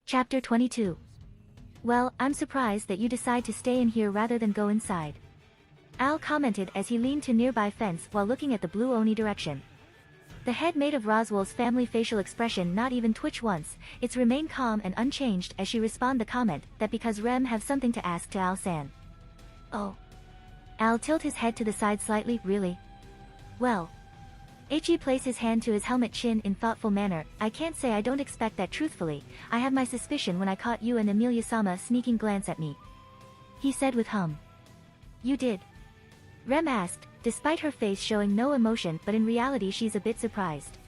Chapter 22. Well, I'm surprised that you decide to stay in here rather than go inside. Al commented as he leaned to nearby fence while looking at the blue Oni direction. The head maid of Roswell's family facial expression not even twitch once, it's remained calm and unchanged as she respond the comment that because Rem have something to ask to Al-san. Oh. Al tilt his head to the side slightly, really? Well. He place his hand to his helmet chin in thoughtful manner. I can't say I don't expect that truthfully. I have my suspicion when I caught you and Emilia-sama sneaking glance at me. He said with hum. You did? Rem asked, despite her face showing no emotion, but in reality she's a bit surprised.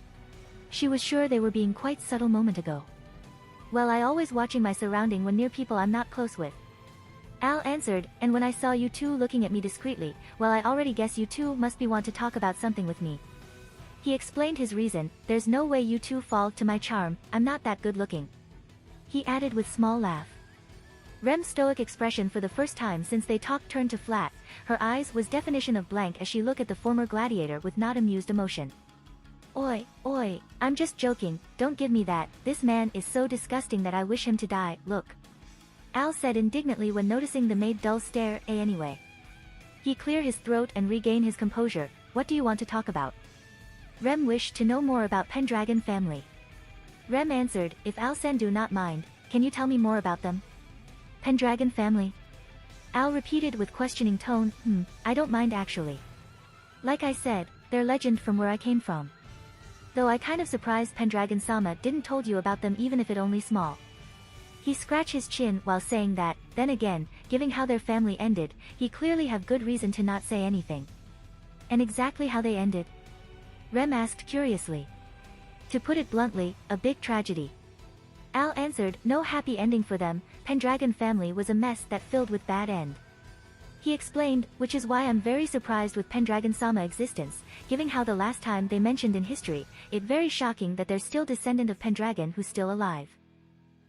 She was sure they were being quite subtle moment ago. Well, I always watching my surrounding when near people I'm not close with. Al answered, and when I saw you two looking at me discreetly, well, I already guess you two must be want to talk about something with me. He explained his reason, there's no way you two fall to my charm, I'm not that good looking. He added with small laugh. Rem's stoic expression for the first time since they talked turned to flat, her eyes was definition of blank as she looked at the former gladiator with not amused emotion. Oi, I'm just joking, don't give me that, this man is so disgusting that I wish him to die, look. Al said indignantly when noticing the maid dull stare, anyway. He cleared his throat and regained his composure, what do you want to talk about? Rem wished to know more about Pendragon family. Rem answered, if Al-san do not mind, can you tell me more about them? Pendragon family? Al repeated with questioning tone, I don't mind actually. Like I said, they're legend from where I came from. Though I kind of surprised Pendragon-sama didn't told you about them even if it only small. He scratched his chin while saying that, then again, given how their family ended, he clearly have good reason to not say anything. And exactly how they ended? Rem asked curiously. To put it bluntly, a big tragedy. Al answered, no happy ending for them, Pendragon family was a mess that filled with bad end. He explained, which is why I'm very surprised with Pendragon-sama existence, given how the last time they mentioned in history, it very shocking that there's still descendant of Pendragon who's still alive.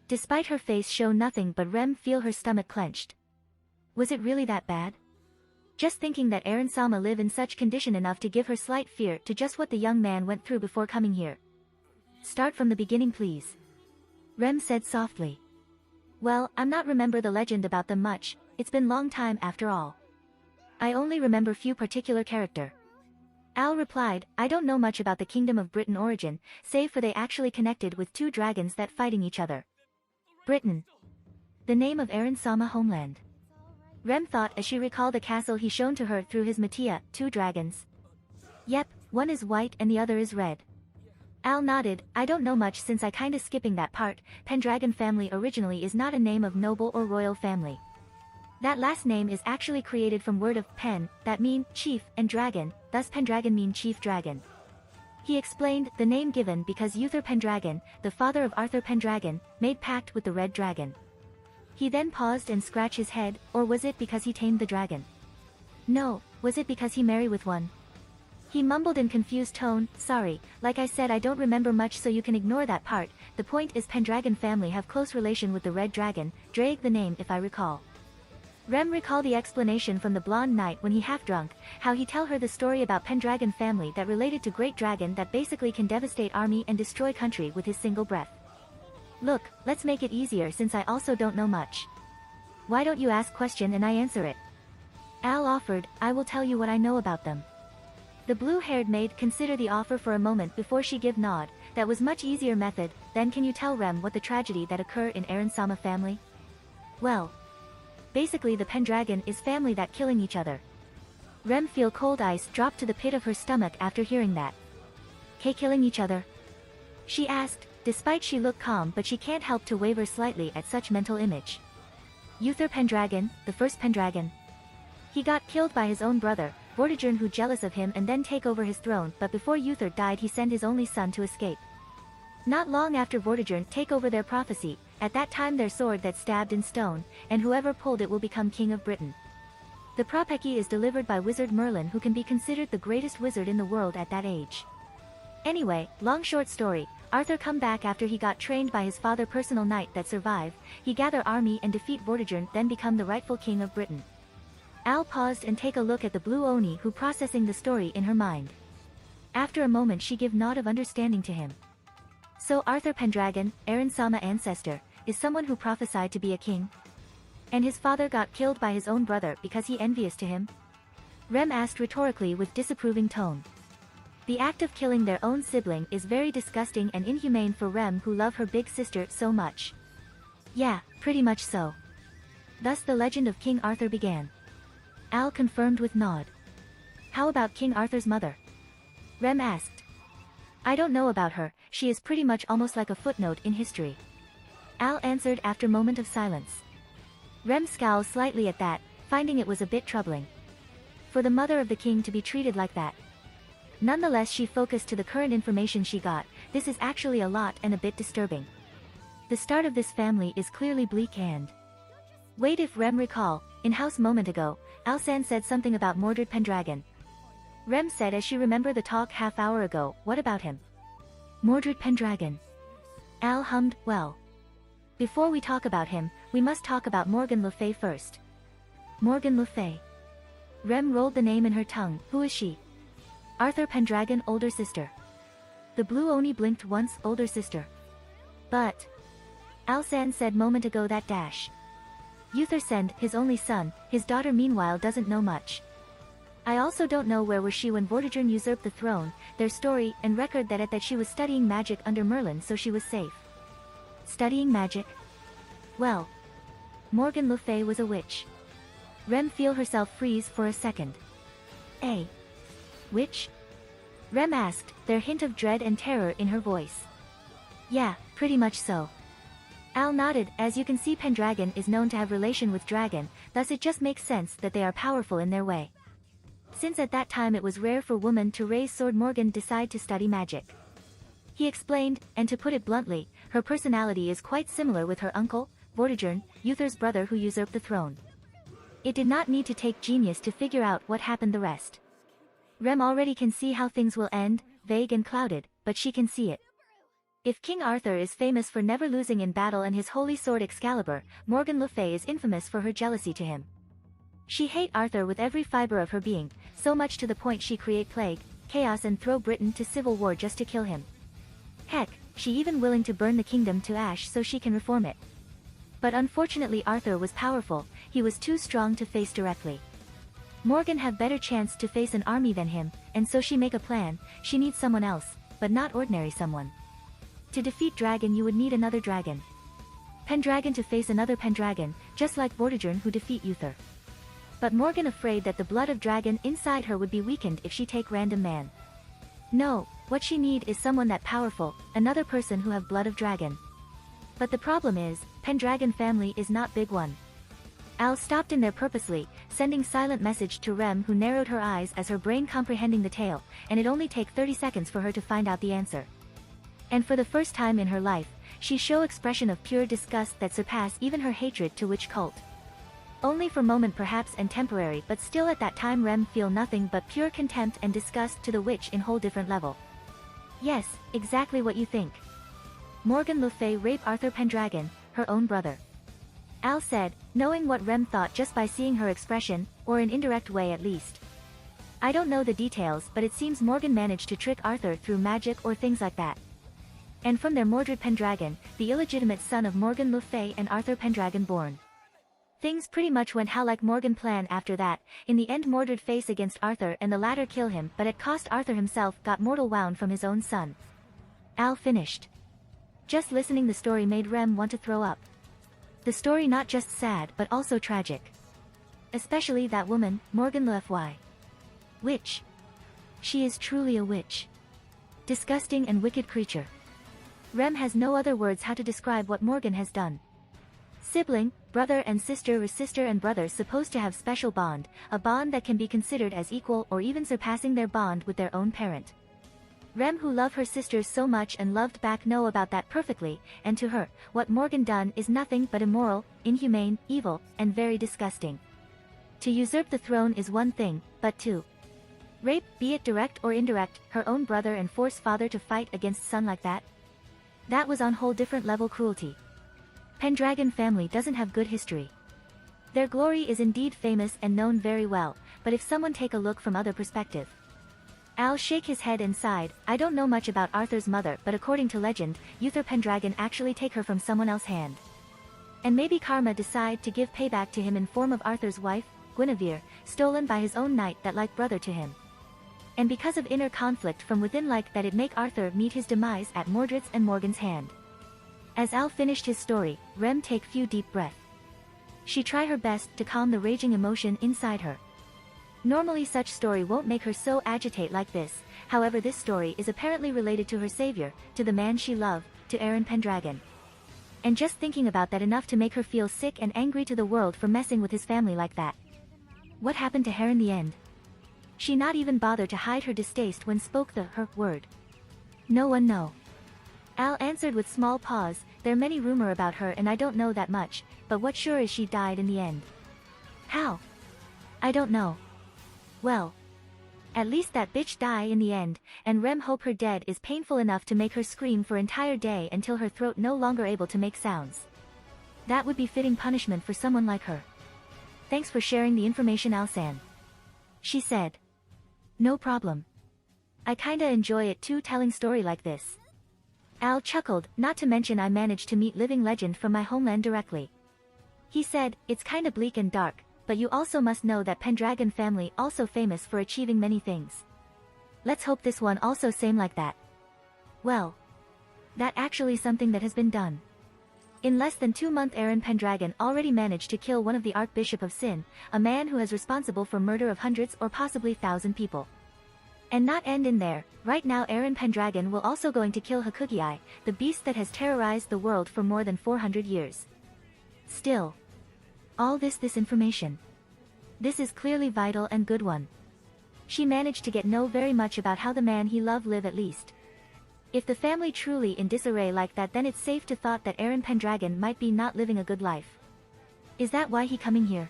Despite her face show nothing but Rem feel her stomach clenched. Was it really that bad? Just thinking that Eren-sama live in such condition enough to give her slight fear to just what the young man went through before coming here. Start from the beginning please. Rem said softly. Well, I'm not remember the legend about them much, it's been long time after all. I only remember few particular character. Al replied, I don't know much about the Kingdom of Britain origin, save for they actually connected with two dragons that fighting each other. Britain. The name of Eren-sama homeland. Rem thought as she recalled the castle he shown to her through his Mattia, two dragons. Yep, one is white and the other is red. Al nodded, I don't know much since I kinda skipping that part, Pendragon family originally is not a name of noble or royal family. That last name is actually created from word of pen, that mean chief, and dragon, thus Pendragon mean chief dragon. He explained, the name given because Uther Pendragon, the father of Arthur Pendragon, made pact with the red dragon. He then paused and scratched his head, or was it because he tamed the dragon? No, was it because he married with one? He mumbled in confused tone, sorry, like I said I don't remember much so you can ignore that part, the point is Pendragon family have close relation with the red dragon, Drake the name if I recall. Rem recalled the explanation from the blonde knight when he half drunk, how he tell her the story about Pendragon family that related to great dragon that basically can devastate army and destroy country with his single breath. Look, let's make it easier since I also don't know much. Why don't you ask question and I answer it? Al offered, I will tell you what I know about them. The blue-haired maid consider the offer for a moment before she give nod, that was much easier method, then can you tell Rem what the tragedy that occur in Eren-sama family? Well. Basically the Pendragon is family that killing each other. Rem feel cold ice drop to the pit of her stomach after hearing that. Killing each other? She asked, despite she looked calm but she can't help to waver slightly at such mental image. Uther Pendragon, the first Pendragon. He got killed by his own brother, Vortigern who jealous of him and then take over his throne but before Uther died he sent his only son to escape. Not long after Vortigern take over their prophecy, at that time their sword that stabbed in stone, and whoever pulled it will become king of Britain. The prophecy is delivered by wizard Merlin who can be considered the greatest wizard in the world at that age. Anyway, long short story, Arthur come back after he got trained by his father personal knight that survive, he gather army and defeat Vortigern then become the rightful king of Britain. Al paused and take a look at the blue Oni who processing the story in her mind. After a moment she give nod of understanding to him. So Arthur Pendragon, Eren-sama ancestor, is someone who prophesied to be a king? And his father got killed by his own brother because he envious to him? Rem asked rhetorically with disapproving tone. The act of killing their own sibling is very disgusting and inhumane for Rem, who love her big sister so much. Yeah, pretty much so. Thus the legend of King Arthur began. Al confirmed with nod. How about King Arthur's mother? Rem asked. I don't know about her, she is pretty much almost like a footnote in history. Al answered after a moment of silence. Rem scowled slightly at that, finding it was a bit troubling. For the mother of the king to be treated like that. Nonetheless, she focused to the current information she got. This is actually a lot and a bit disturbing. The start of this family is clearly bleak and... Wait, if Rem recall, in-house moment ago, Al-san said something about Mordred Pendragon. Rem said as she remembered the talk half-hour ago. What about him? Mordred Pendragon. Al hummed. Well, before we talk about him, we must talk about Morgan Le Fay first. Morgan Le Fay. Rem rolled the name in her tongue. Who is she? Arthur Pendragon, older sister. The blue Oni blinked once. Older sister. But... Al-san said moment ago that dash. Uther Send, his only son, his daughter meanwhile doesn't know much. I also don't know where was she when Vortigern usurped the throne, their story and record that at that she was studying magic under Merlin, so she was safe. Studying magic? Well, Morgan Le Fay was a witch. Rem feel herself freeze for a second. A witch? Rem asked, their hint of dread and terror in her voice. Yeah, pretty much so. Al nodded. As you can see, Pendragon is known to have relation with dragon, thus it just makes sense that they are powerful in their way. Since at that time it was rare for women to raise sword, Morgan decided to study magic. He explained, and to put it bluntly, her personality is quite similar with her uncle, Vortigern, Uther's brother who usurped the throne. It did not need to take genius to figure out what happened the rest. Rem already can see how things will end, vague and clouded, but she can see it. If King Arthur is famous for never losing in battle and his holy sword Excalibur, Morgan Le Fay is infamous for her jealousy to him. She hate Arthur with every fiber of her being, so much to the point she create plague, chaos and throw Britain to civil war just to kill him. Heck, she even willing to burn the kingdom to ash so she can reform it. But unfortunately Arthur was powerful, he was too strong to face directly. Morgan have better chance to face an army than him, and so she make a plan. She needs someone else, but not ordinary someone. To defeat dragon you would need another dragon. Pendragon to face another Pendragon, just like Vortigern who defeat Uther. But Morgan afraid that the blood of dragon inside her would be weakened if she take random man. No, what she need is someone that powerful, another person who have blood of dragon. But the problem is, Pendragon family is not big one. Al stopped in there purposely, sending silent message to Rem, who narrowed her eyes as her brain comprehending the tale, and it only take 30 seconds for her to find out the answer. And for the first time in her life, she show expression of pure disgust that surpass even her hatred to witch cult. Only for moment perhaps and temporary, but still at that time Rem feel nothing but pure contempt and disgust to the witch in whole different level. Yes, exactly what you think. Morgan Le Fay rape Arthur Pendragon, her own brother. Al said, knowing what Rem thought just by seeing her expression, or in indirect way at least. I don't know the details, but it seems Morgan managed to trick Arthur through magic or things like that. And from there Mordred Pendragon, the illegitimate son of Morgan Le Fay and Arthur Pendragon born. Things pretty much went how like Morgan planned after that. In the end Mordred face against Arthur and the latter kill him, but at cost Arthur himself got mortal wound from his own son. Al finished. Just listening the story made Rem want to throw up. The story not just sad but also tragic. Especially that woman, Morgan Le Fay. Witch. She is truly a witch. Disgusting and wicked creature. Rem has no other words how to describe what Morgan has done. Sibling, brother and sister or sister and brother supposed to have special bond, a bond that can be considered as equal or even surpassing their bond with their own parent. Rem who love her sisters so much and loved back know about that perfectly, and to her, what Morgan done is nothing but immoral, inhumane, evil, and very disgusting. To usurp the throne is one thing, but to rape, be it direct or indirect, her own brother and force father to fight against son like that? That was on whole different level cruelty. Pendragon family doesn't have good history. Their glory is indeed famous and known very well, but if someone take a look from other perspective. Al shake his head and sighed, I don't know much about Arthur's mother, but according to legend, Uther Pendragon actually take her from someone else's hand. And maybe karma decide to give payback to him in form of Arthur's wife, Guinevere, stolen by his own knight that like brother to him. And because of inner conflict from within like that it make Arthur meet his demise at Mordred's and Morgan's hand. As Al finished his story, Rem take few deep breath. She try her best to calm the raging emotion inside her. Normally such story won't make her so agitate like this, however this story is apparently related to her savior, to the man she loved, to Aaron Pendragon. And just thinking about that enough to make her feel sick and angry to the world for messing with his family like that. What happened to her in the end? She not even bothered to hide her distaste when spoke her word. No one know. Al answered with small pause, there many rumor about her and I don't know that much, but what sure is she died in the end. How? I don't know. Well. At least that bitch die in the end, and Rem hope her dead is painful enough to make her scream for entire day until her throat no longer able to make sounds. That would be fitting punishment for someone like her. Thanks for sharing the information, Al-san. She said. No problem. I kinda enjoy it too telling story like this. Al chuckled, not to mention I managed to meet living legend from my homeland directly. He said, it's kinda bleak and dark, but you also must know that Pendragon family also famous for achieving many things. Let's hope this one also same like that. Well. That actually something that has been done. In less than 2 months Aaron Pendragon already managed to kill one of the Archbishop of Sin, a man who is responsible for murder of hundreds or possibly 1,000 people. And not end in there, right now Aaron Pendragon will also going to kill Hakugi, the beast that has terrorized the world for more than 400 years. Still. All this information. This is clearly vital and good one. She managed to get know very much about how the man he loved live at least. If the family truly in disarray like that then it's safe to thought that Aaron Pendragon might be not living a good life. Is that why he coming here?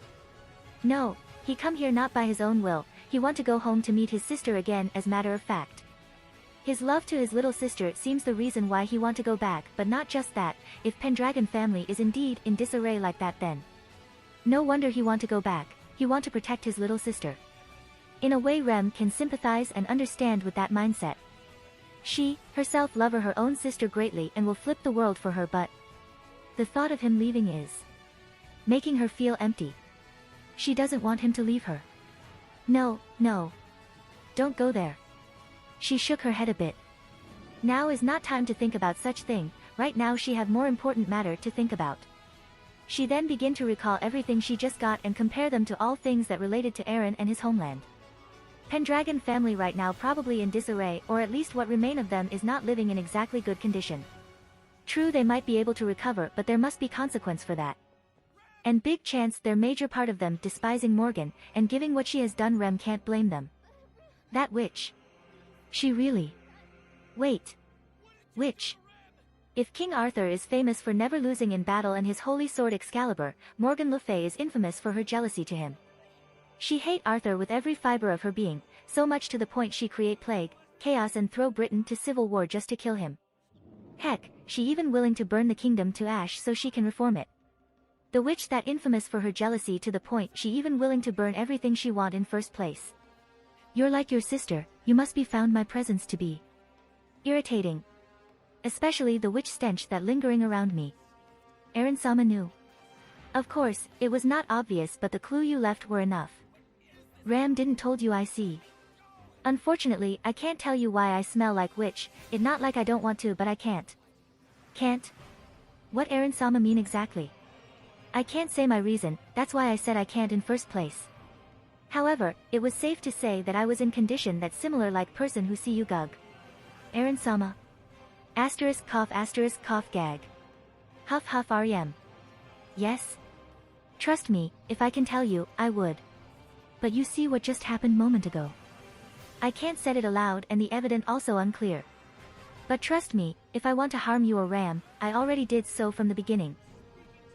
No, he come here not by his own will, he want to go home to meet his sister again as matter of fact. His love to his little sister seems the reason why he want to go back, but not just that, if Pendragon family is indeed in disarray like that then. No wonder he want to go back, he want to protect his little sister. In a way Rem can sympathize and understand with that mindset. She, herself love her own sister greatly and will flip the world for her but the thought of him leaving is making her feel empty. She doesn't want him to leave her. No, no. Don't go there. She shook her head a bit. Now is not time to think about such thing, right now she have more important matter to think about. She then began to recall everything she just got and compare them to all things that related to Aaron and his homeland. Pendragon family right now probably in disarray, or at least what remain of them is not living in exactly good condition. True they might be able to recover but there must be consequence for that. And big chance their major part of them despising Morgan, and giving what she has done Rem can't blame them. That witch. She really. Wait. Which? If King Arthur is famous for never losing in battle and his holy sword Excalibur, Morgan Le Fay is infamous for her jealousy to him. She hate Arthur with every fiber of her being, so much to the point she create plague, chaos and throw Britain to civil war just to kill him. Heck, she even willing to burn the kingdom to ash so she can reform it. The witch that infamous for her jealousy to the point she even willing to burn everything she want in first place. You're like your sister, you must be found my presence to be irritating. Especially the witch stench that lingering around me. Aaron-sama knew. Of course, it was not obvious but the clue you left were enough. Ram didn't told you I see. Unfortunately, I can't tell you why I smell like witch, it not like I don't want to but I can't. Can't? What Aaron-sama mean exactly? I can't say my reason, that's why I said I can't in first place. However, it was safe to say that I was in condition that similar like person who see you gug. Aaron-sama. Asterisk cough gag. Huff huff rem. Yes? Trust me, if I can tell you, I would. But you see what just happened moment ago. I can't said it aloud and the evidence also unclear. But trust me, if I want to harm you or Ram, I already did so from the beginning.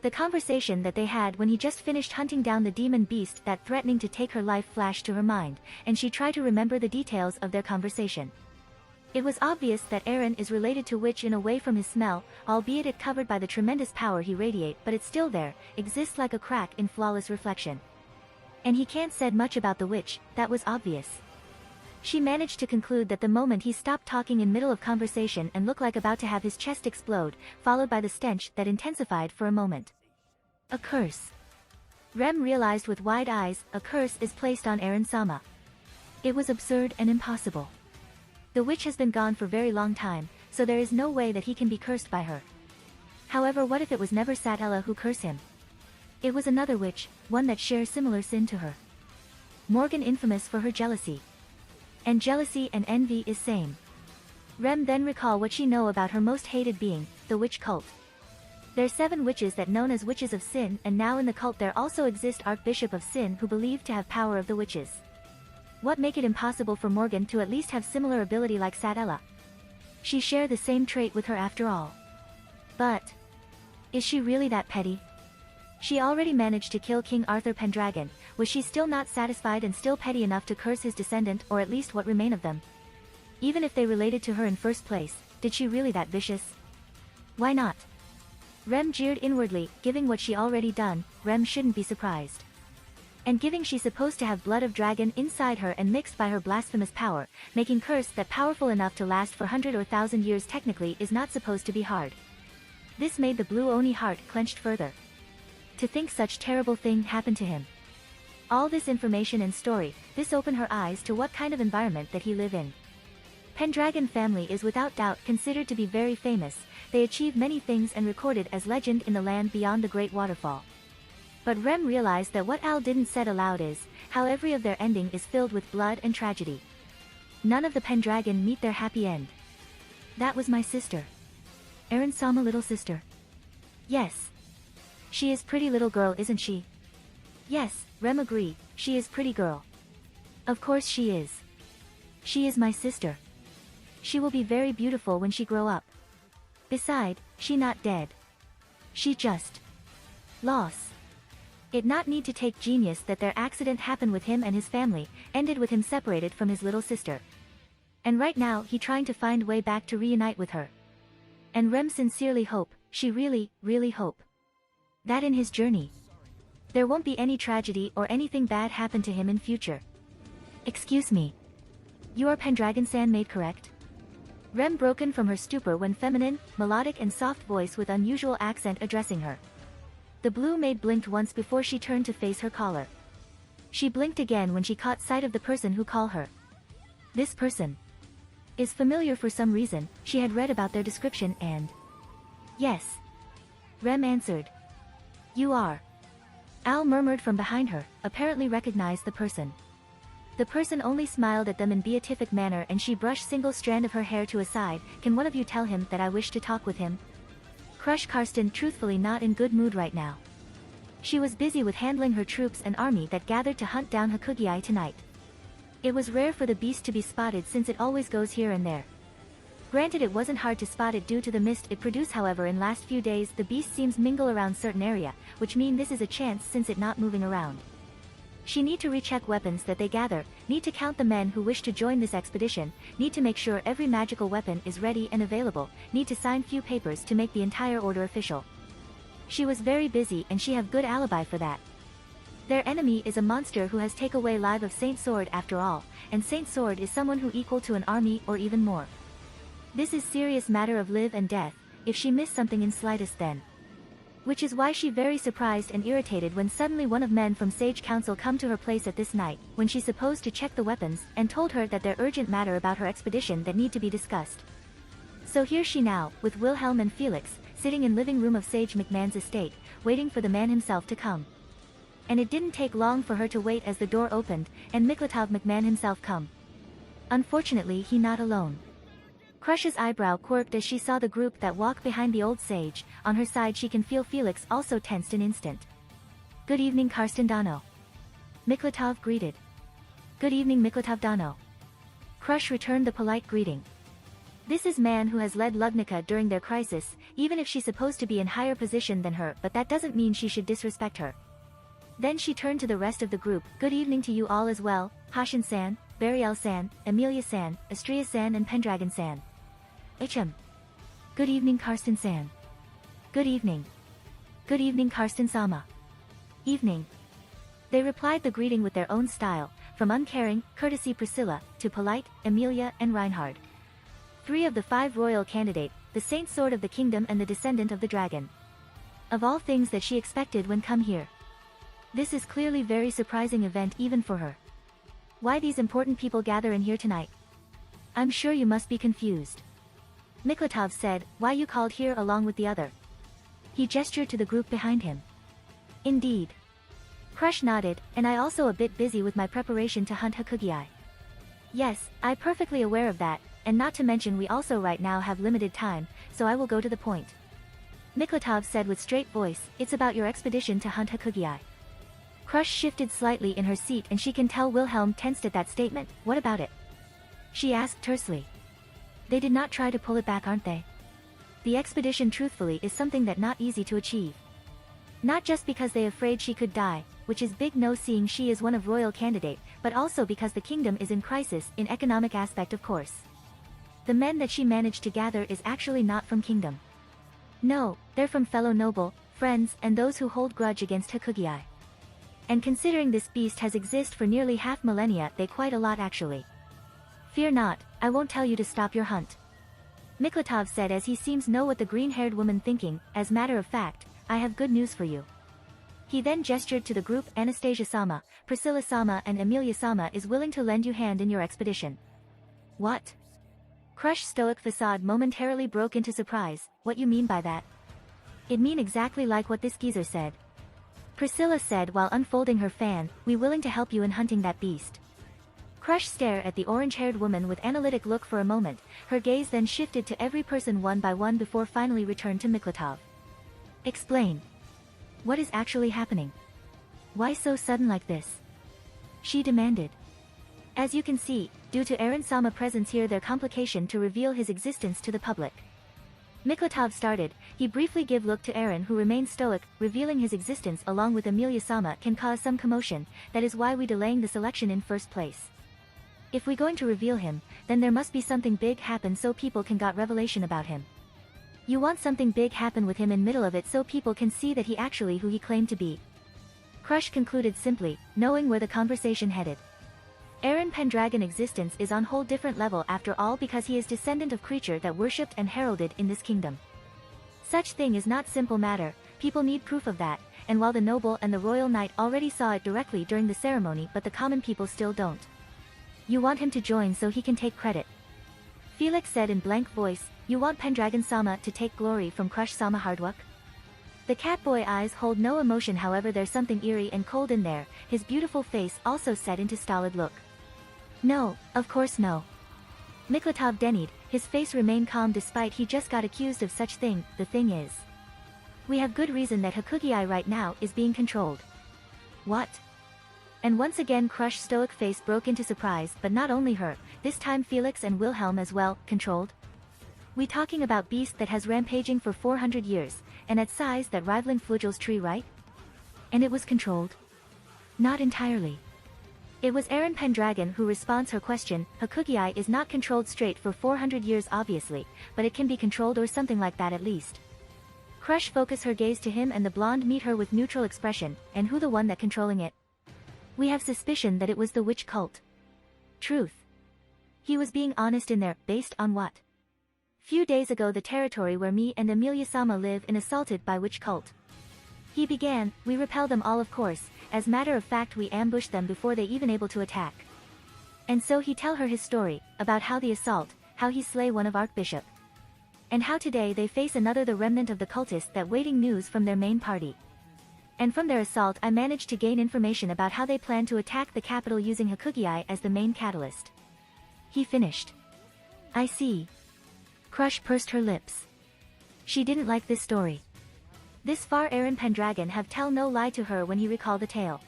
The conversation that they had when he just finished hunting down the demon beast that threatening to take her life flashed to her mind, and she tried to remember the details of their conversation. It was obvious that Aaron is related to witch in a way from his smell, albeit it covered by the tremendous power he radiate, but it's still there, exists like a crack in flawless reflection. And he can't said much about the witch, that was obvious. She managed to conclude that the moment he stopped talking in middle of conversation and looked like about to have his chest explode, followed by the stench that intensified for a moment. A curse. Rem realized with wide eyes, a curse is placed on Eren-sama. It was absurd and impossible. The witch has been gone for very long time, so there is no way that he can be cursed by her. However, what if it was never Satella who cursed him? It was another witch, one that shares similar sin to her. Morgan infamous for her jealousy. And jealousy and envy is same. Rem then recall what she know about her most hated being, the witch cult. There's 7 witches that known as witches of sin, and now in the cult there also exist Archbishop of Sin who believed to have power of the witches. What make it impossible for Morgan to at least have similar ability like Satella? She share the same trait with her after all. But is she really that petty? She already managed to kill King Arthur Pendragon, was she still not satisfied and still petty enough to curse his descendant or at least what remain of them? Even if they related to her in first place, did she really that vicious? Why not? Rem jeered inwardly, giving what she already done, Rem shouldn't be surprised. And giving she supposed to have blood of dragon inside her and mixed by her blasphemous power, making curse that powerful enough to last for 100 or 1,000 years technically is not supposed to be hard. This made the blue Oni heart clenched further. To think such terrible thing happened to him. All this information and story, this opened her eyes to what kind of environment that he live in. Pendragon family is without doubt considered to be very famous, they achieve many things and recorded as legend in the land beyond the Great Waterfall. But Rem realized that what Al didn't said aloud is, how every of their ending is filled with blood and tragedy. None of the Pendragon meet their happy end. That was my sister. Eren-sama little sister. Yes. She is pretty little girl isn't she? Yes, Rem agree, she is pretty girl. Of course she is. She is my sister. She will be very beautiful when she grow up. Beside, she not dead. She just lost. It not need to take genius that their accident happened with him and his family, ended with him separated from his little sister. And right now he trying to find way back to reunite with her. And Rem sincerely hope, she really, really hope, that in his journey, there won't be any tragedy or anything bad happen to him in future. Excuse me. You are Pendragon-san made correct? Rem broken from her stupor when feminine, melodic and soft voice with unusual accent addressing her. The blue maid blinked once before she turned to face her caller. She blinked again when she caught sight of the person who called her. This person is familiar for some reason, she had read about their description and... Yes. Rem answered. You are. Al murmured from behind her, apparently recognized the person. The person only smiled at them in beatific manner and she brushed single strand of her hair to a side. Can one of you tell him that I wish to talk with him? Crush Karsten truthfully not in good mood right now. She was busy with handling her troops and army that gathered to hunt down Hakugi tonight. It was rare for the beast to be spotted since it always goes here and there. Granted it wasn't hard to spot it due to the mist it produced, however in last few days the beast seems mingle around certain area, which mean this is a chance since it not moving around. She need to recheck weapons that they gather, need to count the men who wish to join this expedition, need to make sure every magical weapon is ready and available, need to sign few papers to make the entire order official. She was very busy and she have good alibi for that. Their enemy is a monster who has take away life of Saint Sword after all, and Saint Sword is someone who equal to an army or even more. This is serious matter of live and death, if she missed something in slightest then. Which is why she very surprised and irritated when suddenly one of men from Sage Council come to her place at this night, when she's supposed to check the weapons, and told her that there urgent matter about her expedition that need to be discussed. So here she now, with Wilhelm and Felix, sitting in living room of Sage McMahon's estate, waiting for the man himself to come. And it didn't take long for her to wait as the door opened, and Miklatov McMahon himself come. Unfortunately he not alone. Crush's eyebrow quirked as she saw the group that walk behind the old sage, on her side she can feel Felix also tensed an instant. Good evening Karsten Dano. Miklatov greeted. Good evening Miklatov Dano. Crush returned the polite greeting. This is man who has led Lugnica during their crisis, even if she's supposed to be in higher position than her, but that doesn't mean she should disrespect her. Then she turned to the rest of the group. Good evening to you all as well, Hashin-san, Bariel-san, Amelia-san, Astria-san and Pendragon-san. HM. Good evening Karsten-san. Good evening. Good evening Karsten-sama. Evening. They replied the greeting with their own style, from uncaring, courtesy Priscilla, to polite, Amelia and Reinhard. 3 of the 5 royal candidate, the Saint Sword of the Kingdom and the Descendant of the Dragon. Of all things that she expected when come here. This is clearly very surprising event even for her. Why these important people gather in here tonight? I'm sure you must be confused. Miklatov said, why you called here along with the other? He gestured to the group behind him. Indeed. Crush nodded, and I also a bit busy with my preparation to hunt Hakugi. Yes, I'm perfectly aware of that, and not to mention we also right now have limited time, so I will go to the point. Miklatov said with straight voice, it's about your expedition to hunt Hakugi. Crush shifted slightly in her seat and she can tell Wilhelm tensed at that statement. What about it? She asked tersely. They did not try to pull it back, aren't they? The expedition truthfully is something that not easy to achieve. Not just because they afraid she could die, which is big no seeing she is one of royal candidate, but also because the kingdom is in crisis in economic aspect of course. The men that she managed to gather is actually not from kingdom. No, they're from fellow noble, friends and those who hold grudge against Hakugi. And considering this beast has existed for nearly half millennia, they quite a lot actually. Fear not, I won't tell you to stop your hunt. Miklatov said as he seems know what the green-haired woman thinking, as matter of fact, I have good news for you. He then gestured to the group. Anastasia-sama, Priscilla-sama and Amelia-sama is willing to lend you hand in your expedition. What? Crush's stoic facade momentarily broke into surprise. What you mean by that? It mean exactly like what this geezer said. Priscilla said while unfolding her fan, we willing to help you in hunting that beast. Crush stared at the orange-haired woman with analytic look for a moment, her gaze then shifted to every person one by one before finally returned to Miklatov. Explain. What is actually happening? Why so sudden like this? She demanded. As you can see, due to Aaron-sama presence here there complication to reveal his existence to the public. Miklatov started, he briefly give look to Aaron who remained stoic, revealing his existence along with Amelia-sama can cause some commotion, that is why we delaying the selection in first place. If we going to reveal him, then there must be something big happen so people can got revelation about him. You want something big happen with him in middle of it so people can see that he actually who he claimed to be. Crush concluded simply, knowing where the conversation headed. Aaron Pendragon existence is on whole different level after all because he is descendant of creature that worshipped and heralded in this kingdom. Such thing is not simple matter, people need proof of that, and while the noble and the royal knight already saw it directly during the ceremony but the common people still don't. You want him to join so he can take credit. Felix said in blank voice, you want Pendragon-sama to take glory from Crush-sama hard work? The catboy eyes hold no emotion however there's something eerie and cold in there, his beautiful face also set into stolid look. No, of course no. Miklatov denied, his face remained calm despite he just got accused of such thing. The thing is, we have good reason that Hakugi right now is being controlled. What? And once again Crush's stoic face broke into surprise, but not only her, this time Felix and Wilhelm as well, controlled? We talking about beast that has rampaging for 400 years, and at size that rivaling Flugel's tree, right? And it was controlled? Not entirely. It was Aaron Pendragon who responds her question. Hakugi is not controlled straight for 400 years obviously, but it can be controlled or something like that at least. Crush focus her gaze to him and the blonde meet her with neutral expression, and who the one that controlling it? We have suspicion that it was the witch cult. Truth. He was being honest in there, based on what? Few days ago the territory where me and Amelia-sama live in assaulted by witch cult. He began, we repel them all of course, as matter of fact we ambushed them before they even able to attack. And so he tell her his story, about how the assault, how he slay one of Archbishop. And how today they face another the remnant of the cultists that waiting news from their main party. And from their assault I managed to gain information about how they plan to attack the capital using Hakugi as the main catalyst. He finished. I see. Crush pursed her lips. She didn't like this story. This far Aaron Pendragon have tell no lie to her when he recalled the tale.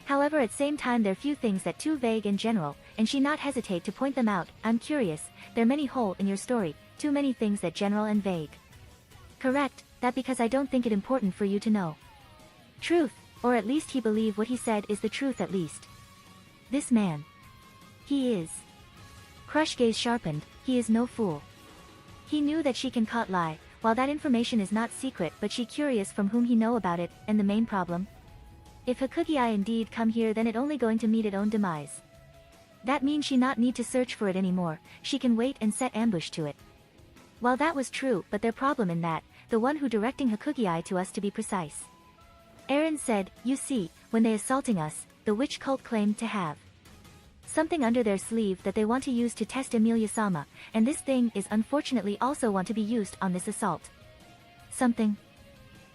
However at same time there few things that too vague in general, and she not hesitate to point them out. I'm curious, there many hole in your story, too many things that general and vague. Correct, that because I don't think it important for you to know. Truth, or at least he believe what he said is the truth at least. This man. He is. Crush gaze sharpened, he is no fool. He knew that she can caught lie, while that information is not secret but she curious from whom he know about it, and the main problem? If Hakugi indeed come here then it only going to meet its own demise. That means she not need to search for it anymore, she can wait and set ambush to it. While that was true but their problem in that, the one who directing Hakugi to us to be precise. Eren said, you see, when they assaulting us, the witch cult claimed to have something under their sleeve that they want to use to test Emilia-sama, and this thing is unfortunately also want to be used on this assault. Something?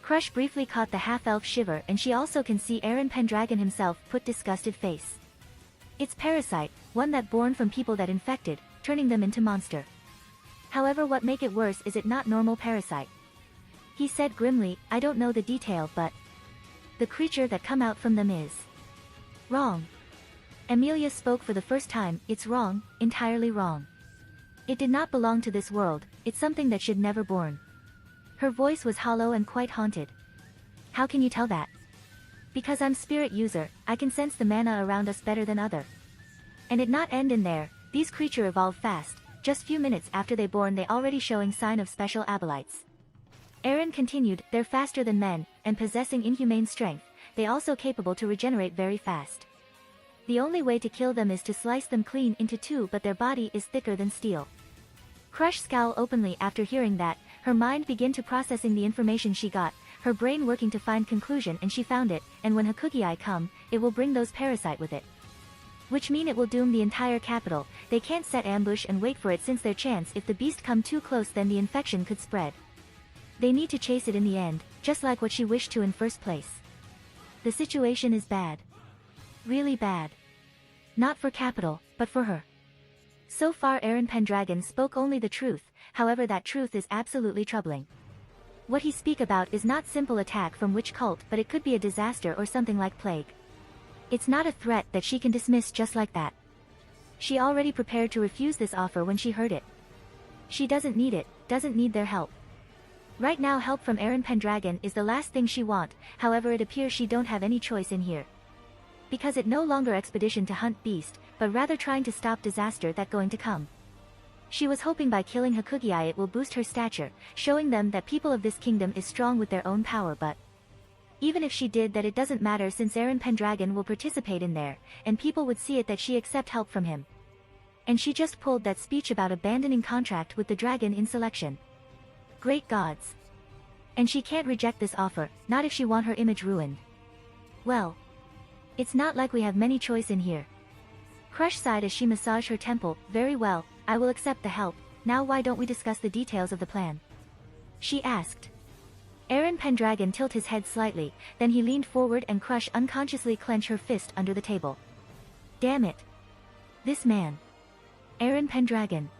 Crush briefly caught the half-elf shiver, and she also can see Eren Pendragon himself put disgusted face. It's parasite, one that born from people that infected, turning them into monster. However, what make it worse is it not normal parasite. He said grimly, I don't know the detail, but the creature that come out from them is wrong. Emilia spoke for the first time. It's wrong, entirely wrong. It did not belong to this world, it's something that should never born. Her voice was hollow and quite haunted. How can you tell that? Because I'm spirit user, I can sense the mana around us better than other. And it not end in there, these creature evolve fast, just few minutes after they born they already showing sign of special abelites. Eren continued, they're faster than men, and possessing inhumane strength, they also capable to regenerate very fast. The only way to kill them is to slice them clean into two, but their body is thicker than steel. Crush scowl openly after hearing that, her mind began to processing the information she got, her brain working to find conclusion, and she found it, and when Hakugi come, it will bring those parasite with it. Which mean it will doom the entire capital, they can't set ambush and wait for it since their chance if the beast come too close then the infection could spread. They need to chase it in the end, just like what she wished to in first place. The situation is bad. Really bad. Not for capital, but for her. So far Eren Pendragon spoke only the truth, however that truth is absolutely troubling. What he speak about is not simple attack from witch cult, but it could be a disaster or something like plague. It's not a threat that she can dismiss just like that. She already prepared to refuse this offer when she heard it. She doesn't need it, doesn't need their help. Right now help from Eren Pendragon is the last thing she want, however it appears she don't have any choice in here. Because it no longer expedition to hunt beast, but rather trying to stop disaster that going to come. She was hoping by killing Hakugi it will boost her stature, showing them that people of this kingdom is strong with their own power, but even if she did that it doesn't matter since Eren Pendragon will participate in there, and people would see it that she accept help from him. And she just pulled that speech about abandoning contract with the dragon in selection. Great gods. And she can't reject this offer, not if she want her image ruined. Well, it's not like we have many choice in here. Crush sighed as she massaged her temple. Very well, I will accept the help, now why don't we discuss the details of the plan? She asked. Eren Pendragon tilted his head slightly, then he leaned forward and Crush unconsciously clenched her fist under the table. Damn it. This man. Eren Pendragon.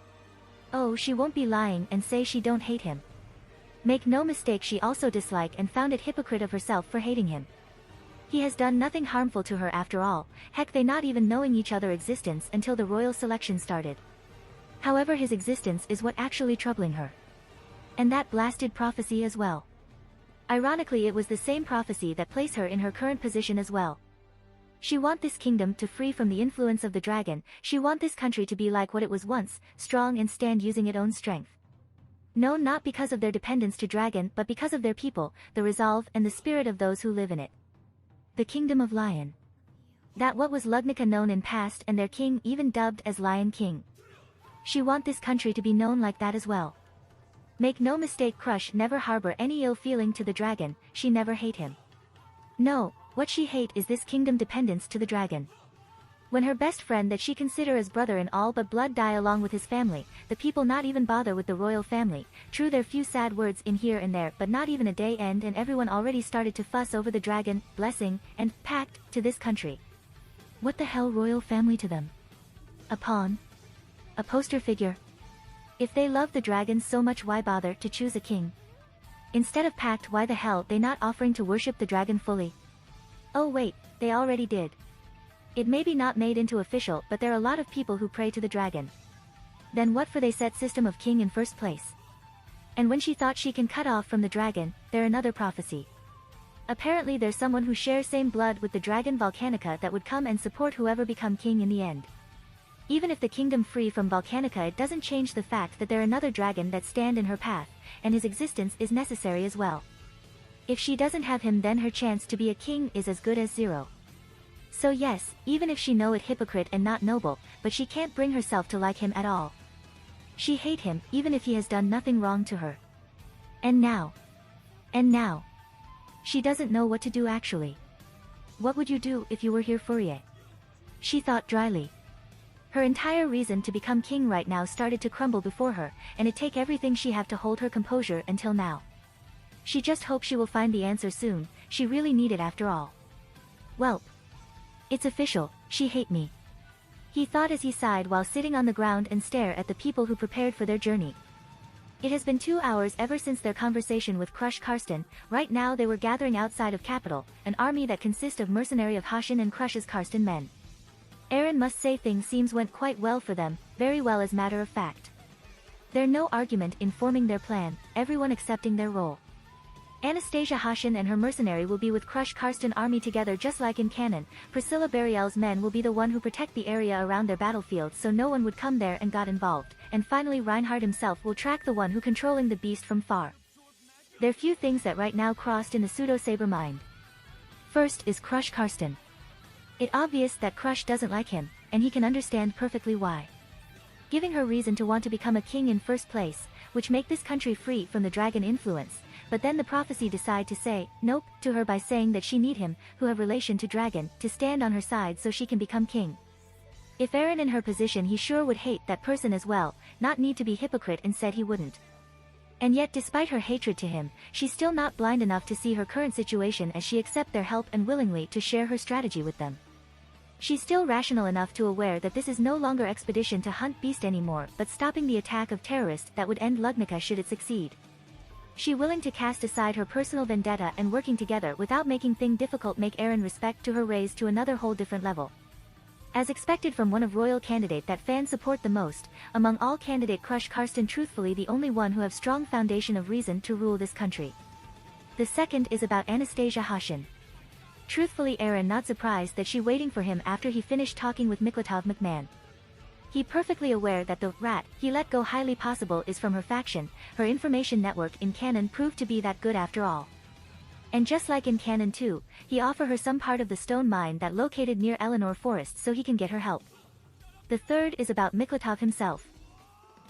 Oh, she won't be lying and say she don't hate him. Make no mistake, she also dislike and found it hypocrite of herself for hating him. He has done nothing harmful to her after all, heck they not even knowing each other existence until the royal selection started. However his existence is what actually troubling her. And that blasted prophecy as well. Ironically it was the same prophecy that placed her in her current position as well. She want this kingdom to free from the influence of the dragon, she want this country to be like what it was once, strong and stand using its own strength. No, not because of their dependence to dragon but because of their people, the resolve and the spirit of those who live in it. The kingdom of Lion. That what was Lugnica known in past and their king even dubbed as Lion King. She want this country to be known like that as well. Make no mistake, Crush never harbor any ill feeling to the dragon, she never hate him. No, what she hate is this kingdom dependence to the dragon. When her best friend that she consider as brother in all but blood die along with his family, the people not even bother with the royal family, true their few sad words in here and there but not even a day end and everyone already started to fuss over the dragon, blessing, and pact to this country. What the hell royal family to them? A pawn? A poster figure? If they love the dragon so much why bother to choose a king? Instead of pact why the hell they not offering to worship the dragon fully? Oh wait, they already did. It may be not made into official but there are a lot of people who pray to the dragon. Then what for they set system of king in first place? And when she thought she can cut off from the dragon, there another prophecy. Apparently there's someone who shares same blood with the dragon Volcanica that would come and support whoever become king in the end. Even if the kingdom free from Volcanica it doesn't change the fact that there another dragon that stand in her path, and his existence is necessary as well. If she doesn't have him then her chance to be a king is as good as zero. So yes, even if she know it hypocrite and not noble, but she can't bring herself to like him at all. She hate him, even if he has done nothing wrong to her. And now, And now, she doesn't know what to do actually. What would you do if you were here, Fourier? She thought dryly. Her entire reason to become king right now started to crumble before her, and it take everything she have to hold her composure until now. She just hopes she will find the answer soon, she really need it after all. Welp. It's official, she hate me. He thought as he sighed while sitting on the ground and stare at the people who prepared for their journey. It has been 2 hours ever since their conversation with Crush Karsten. Right now they were gathering outside of capital, an army that consists of mercenary of Hashin and Crush's Karsten men. Eren must say things seems went quite well for them, very well as matter of fact. There no argument in forming their plan, everyone accepting their role. Anastasia Hashin and her mercenary will be with Crush Karsten army together just like in canon. Priscilla Burial's men will be the one who protect the area around their battlefield so no one would come there and got involved, and finally Reinhard himself will track the one who controlling the beast from far. There are few things that right now crossed in the pseudo-saber mind. First is Crush Karsten. It obvious that Crush doesn't like him, and he can understand perfectly why. Giving her reason to want to become a king in first place, which make this country free from the dragon influence, but then the prophecy decide to say, nope, to her by saying that she need him, who have relation to dragon, to stand on her side so she can become king. If Eren in her position he sure would hate that person as well, not need to be hypocrite and said he wouldn't. And yet despite her hatred to him, she's still not blind enough to see her current situation as she accept their help and willingly to share her strategy with them. She's still rational enough to aware that this is no longer expedition to hunt beast anymore but stopping the attack of terrorists that would end Lugnica should it succeed. She willing to cast aside her personal vendetta and working together without making thing difficult make Eren respect to her raised to another whole different level. As expected from one of royal candidate that fans support the most, among all candidate Crush Karsten truthfully the only one who have strong foundation of reason to rule this country. The second is about Anastasia Hashin. Truthfully Eren not surprised that she waiting for him after he finished talking with Miklatov McMahon. He perfectly aware that the rat he let go highly possible is from her faction, her information network in canon proved to be that good after all. And just like in canon too, he offer her some part of the stone mine that located near Eleanor Forest so he can get her help. The third is about Miklatov himself.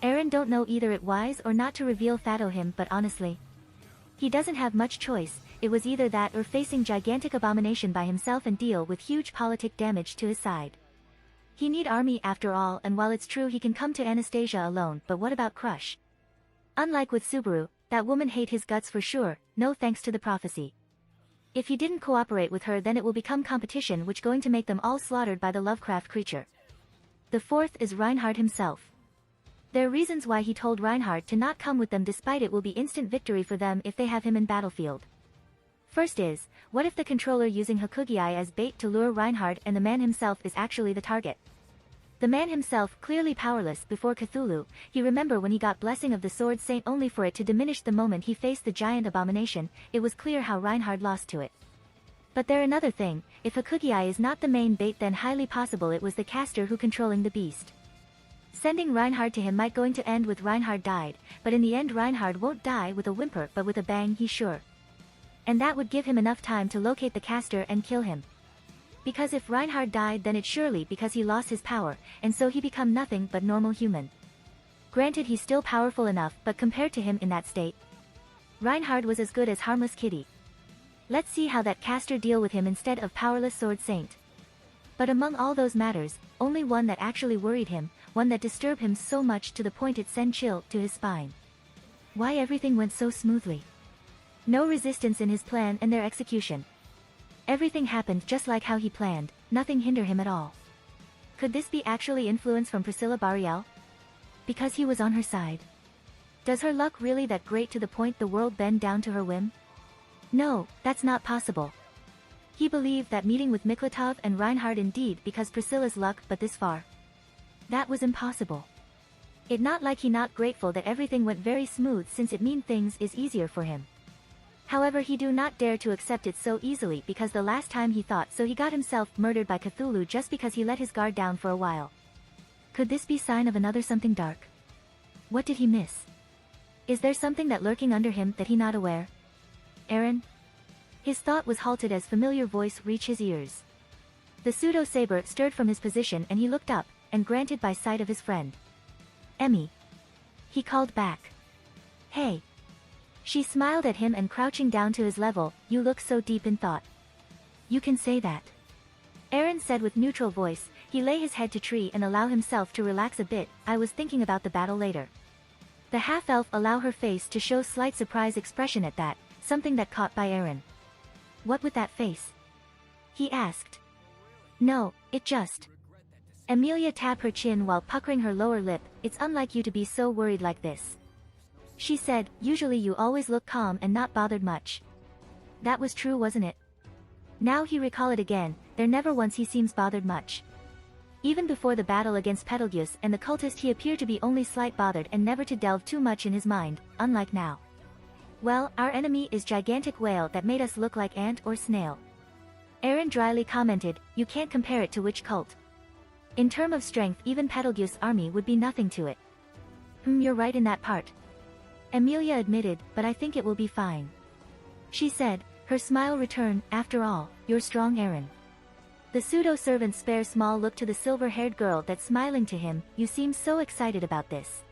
Eren don't know either it wise or not to reveal Fato him but honestly, he doesn't have much choice, it was either that or facing gigantic abomination by himself and deal with huge politic damage to his side. He need army after all and while it's true he can come to Anastasia alone but what about Crush? Unlike with Subaru, that woman hate his guts for sure, no thanks to the prophecy. If he didn't cooperate with her then it will become competition which going to make them all slaughtered by the Lovecraft creature. The fourth is Reinhard himself. There are reasons why he told Reinhard to not come with them despite it will be instant victory for them if they have him in battlefield. First is, what if the controller using Hakugi as bait to lure Reinhard and the man himself is actually the target? The man himself clearly powerless before Cthulhu, he remember when he got blessing of the sword saint only for it to diminish the moment he faced the giant abomination, it was clear how Reinhard lost to it. But there another thing, if Hakugi is not the main bait then highly possible it was the caster who controlling the beast. Sending Reinhard to him might going to end with Reinhard died, but in the end Reinhard won't die with a whimper but with a bang he's sure. And that would give him enough time to locate the caster and kill him. Because if Reinhard died then it's surely because he lost his power, and so he become nothing but normal human. Granted he's still powerful enough but compared to him in that state, Reinhard was as good as harmless kitty. Let's see how that caster deal with him instead of powerless sword saint. But among all those matters, only one that actually worried him, one that disturbed him so much to the point it sent chill to his spine. Why everything went so smoothly. No resistance in his plan and their execution. Everything happened just like how he planned, nothing hinder him at all. Could this be actually influence from Priscilla Burial? Because he was on her side. Does her luck really that great to the point the world bend down to her whim? No, that's not possible. He believed that meeting with Miklatov and Reinhard indeed because Priscilla's luck but this far. That was impossible. It not like he not grateful that everything went very smooth since it mean things is easier for him. However he do not dare to accept it so easily because the last time he thought so he got himself murdered by Cthulhu just because he let his guard down for a while. Could this be sign of another something dark? What did he miss? Is there something that lurking under him that he not aware? Eren? His thought was halted as familiar voice reached his ears. The pseudo-saber stirred from his position and he looked up, and granted by sight of his friend. Emmy. He called back. Hey. She smiled at him and crouching down to his level, "You look so deep in thought." "You can say that," Eren said with neutral voice. He lay his head to tree and allow himself to relax a bit. "I was thinking about the battle later." The half-elf allow her face to show slight surprise expression at that, something that caught by Eren. "What with that face?" he asked. "No, it just..." Emilia tapped her chin while puckering her lower lip. "It's unlike you to be so worried like this," she said. "Usually you always look calm and not bothered much." That was true, wasn't it? Now he recall it again, there never once he seems bothered much. Even before the battle against Betelgeuse and the cultist he appeared to be only slight bothered and never to delve too much in his mind, unlike now. "Well, our enemy is gigantic whale that made us look like ant or snail." Eren dryly commented, "You can't compare it to which cult. In term of strength even Betelgeuse army would be nothing to it." You're right in that part," Emilia admitted, "but I think it will be fine," she said, her smile returned. "After all, you're strong, Eren." The pseudo-servant spare small look to the silver-haired girl that's smiling to him. "You seem so excited about this."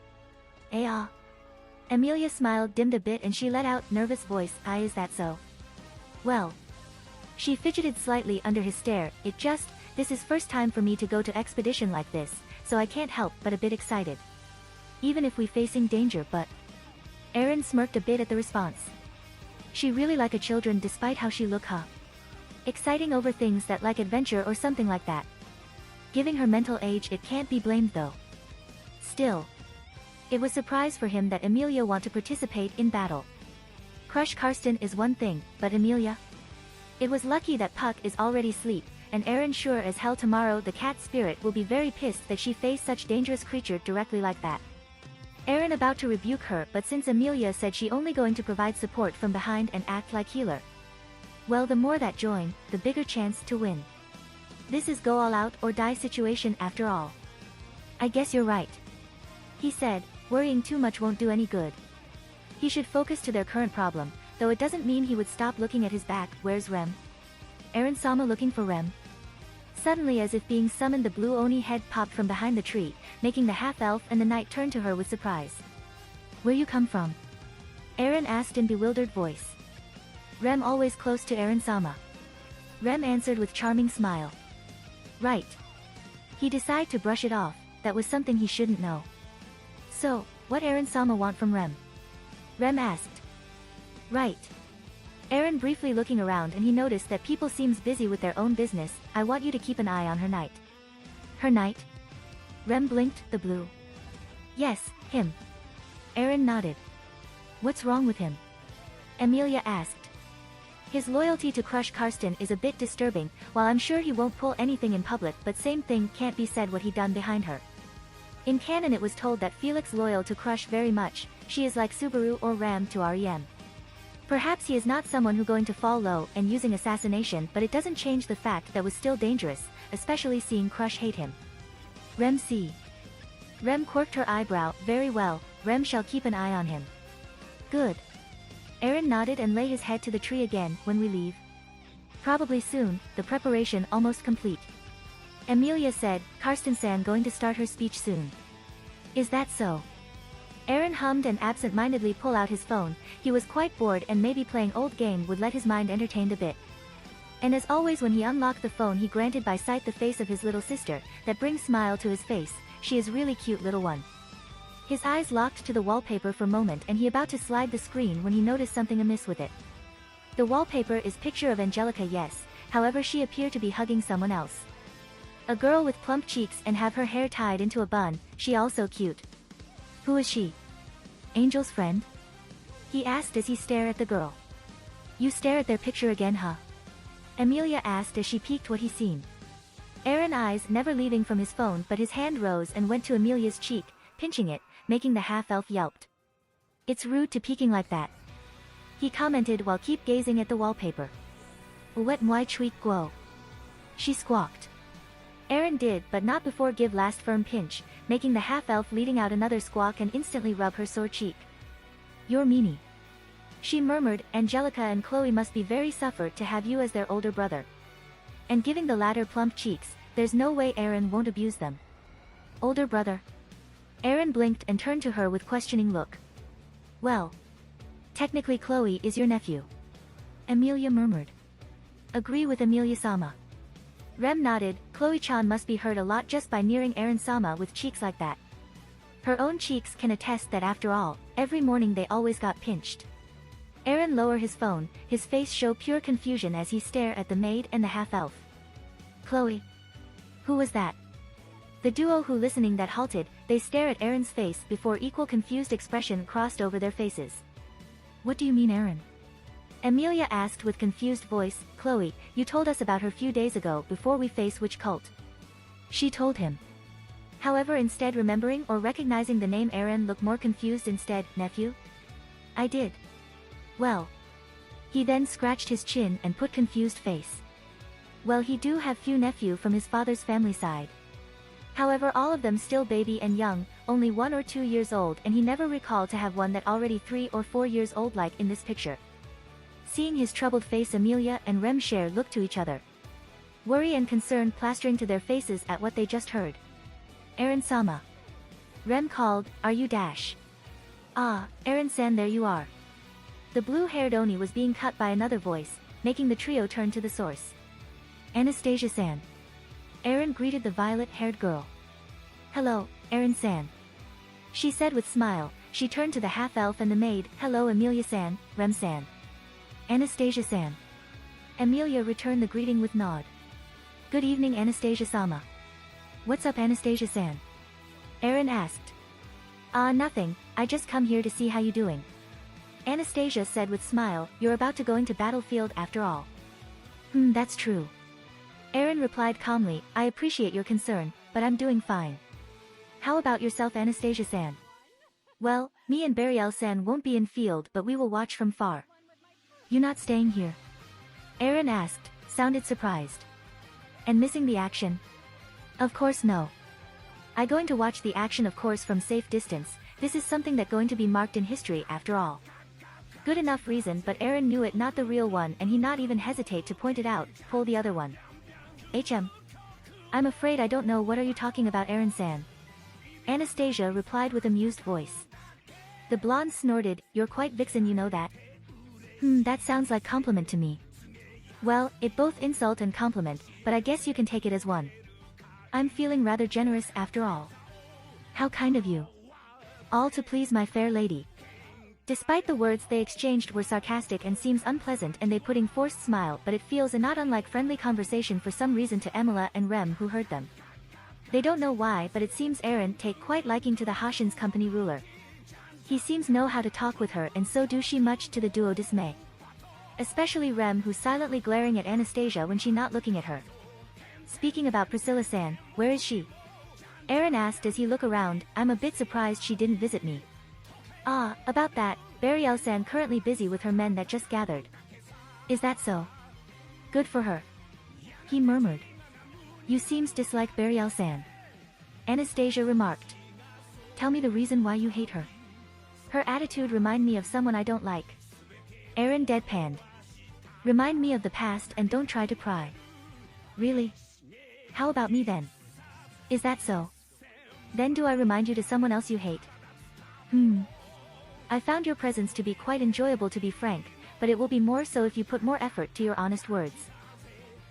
Emilia smiled dimmed a bit and she let out nervous voice, "Is that so?" "Well." She fidgeted slightly under his stare. This is first time for me to go to expedition like this, so I can't help but a bit excited. Even if we facing danger, but..." Eren smirked a bit at the response. "She really like a children despite how she look, huh? Exciting over things that like adventure or something like that. Giving her mental age it can't be blamed though." Still, it was surprise for him that Emilia want to participate in battle. Crush Karsten is one thing, but Emilia? It was lucky that Puck is already asleep, and Eren sure as hell tomorrow the cat spirit will be very pissed that she faced such dangerous creature directly like that. Eren about to rebuke her, but since Emilia said she only going to provide support from behind and act like healer. Well, the more that join, the bigger chance to win. This is go all out or die situation after all. "I guess you're right," he said. "Worrying too much won't do any good. He should focus to their current problem, though it doesn't mean he would stop looking at his back." "Where's Rem?" Eren-sama looking for Rem. Suddenly, as if being summoned, the blue Oni head popped from behind the tree, making the half-elf and the knight turn to her with surprise. "Where you come from?" Eren asked in bewildered voice. "Rem always close to Eren-sama," Rem answered with charming smile. "Right." He decided to brush it off, that was something he shouldn't know. "So, what Eren-sama want from Rem?" Rem asked. "Right." Eren briefly looking around and he noticed that people seems busy with their own business. "I want you to keep an eye on her knight." "Her knight?" Rem blinked. "The blue?" "Yes, him." Eren nodded. "What's wrong with him?" Emilia asked. "His loyalty to Crush Karsten is a bit disturbing. While I'm sure he won't pull anything in public, but same thing can't be said what he done behind her. In canon it was told that Felix loyal to Crush very much. She is like Subaru or Ram to Rem. Perhaps he is not someone who going to fall low and using assassination, but it doesn't change the fact that was still dangerous, especially seeing Crush hate him." Rem see. Rem quirked her eyebrow. "Very well, Rem shall keep an eye on him." "Good." Eren nodded and lay his head to the tree again. "When we leave?" "Probably soon, the preparation almost complete." Emilia said. "Karsten-san going to start her speech soon." "Is that so?" Eren hummed and absent-mindedly pull out his phone. He was quite bored and maybe playing old game would let his mind entertained a bit. And as always when he unlocked the phone he granted by sight the face of his little sister, that brings smile to his face. She is really cute little one. His eyes locked to the wallpaper for a moment and he about to slide the screen when he noticed something amiss with it. The wallpaper is picture of Angelica, yes, however she appeared to be hugging someone else. A girl with plump cheeks and have her hair tied into a bun, she also cute. Who is she? Angel's friend? He asked as he stared at the girl. You stare at their picture again, huh? Emilia asked as she peeked what he seen. Eren eyes never leaving from his phone, but his hand rose and went to Emilia's cheek, pinching it, making the half-elf yelped. It's rude to peeking like that, he commented while keep gazing at the wallpaper. Wet moi tweet guo. She squawked. Eren did, but not before give last firm pinch, making the half-elf leading out another squawk and instantly rub her sore cheek. You're meanie, she murmured. Angelica and Chloe must be very suffered to have you as their older brother. And giving the latter plump cheeks, there's no way Eren won't abuse them. Older brother? Eren blinked and turned to her with questioning look. Well, Technically Chloe is your nephew. Emilia murmured. Agree with Emilia-sama. Rem nodded. Chloe-chan must be hurt a lot just by nearing Eren-sama with cheeks like that. Her own cheeks can attest that after all, every morning they always got pinched. Eren lowered his phone, his face show pure confusion as he stared at the maid and the half-elf. Chloe? Who was that? The duo who listening that halted, they stare at Eren's face before equal confused expression crossed over their faces. What do you mean Eren? Emilia asked with confused voice. Chloe, you told us about her few days ago before we face which cult? She told him. However, instead remembering or recognizing the name Eren looked more confused instead. Nephew? I did. Well. He then scratched his chin and put confused face. Well, he do have few nephew from his father's family side. However, all of them still baby and young, only 1 or 2 years old, and he never recalled to have one that already 3 or 4 years old like in this picture. Seeing his troubled face, Emilia and Rem Share looked to each other. Worry and concern plastering to their faces at what they just heard. Eren-sama. Rem called, are you dash? Ah, Eren-san, there you are. The blue-haired Oni was being cut by another voice, making the trio turn to the source. Anastasia-san. Eren greeted the violet-haired girl. Hello, Eren-san. She said with smile. She turned to the half-elf and the maid. Hello Emilia-san, Rem-san. Anastasia-san. Emilia returned the greeting with nod. Good evening Anastasia-sama. What's up Anastasia-san? Eren asked. Nothing, I just come here to see how you doing. Anastasia said with smile, you're about to go into battlefield after all. That's true. Eren replied calmly, I appreciate your concern, but I'm doing fine. How about yourself Anastasia-san? Well, me and Burial-san won't be in field but we will watch from far. You not staying here? Eren asked, sounded surprised. And missing the action? Of course no. I going to watch the action of course from safe distance, this is something that going to be marked in history after all. Good enough reason, but Eren knew it not the real one and he not even hesitate to point it out, pull the other one. I'm afraid I don't know what are you talking about Eren-san. Anastasia replied with amused voice. The blonde snorted, you're quite vixen you know that. That sounds like compliment to me. Well, it both insult and compliment, but I guess you can take it as one. I'm feeling rather generous after all. How kind of you. All to please my fair lady. Despite the words they exchanged were sarcastic and seems unpleasant and they putting forced smile, but it feels a not unlike friendly conversation for some reason to Emilia and Rem who heard them. They don't know why, but it seems Eren take quite liking to the Hashin's company ruler. He seems know how to talk with her and so do she much to the duo dismay. Especially Rem who's silently glaring at Anastasia when she not looking at her. Speaking about Priscilla-san, where is she? Eren asked as he look around, I'm a bit surprised she didn't visit me. About that, Burial-san currently busy with her men that just gathered. Is that so? Good for her. He murmured. You seems dislike Burial-san. Anastasia remarked. Tell me the reason why you hate her. Her attitude remind me of someone I don't like. Eren deadpanned. Remind me of the past and don't try to cry. Really? How about me then? Is that so? Then do I remind you to someone else you hate? I found your presence to be quite enjoyable to be frank, but it will be more so if you put more effort to your honest words.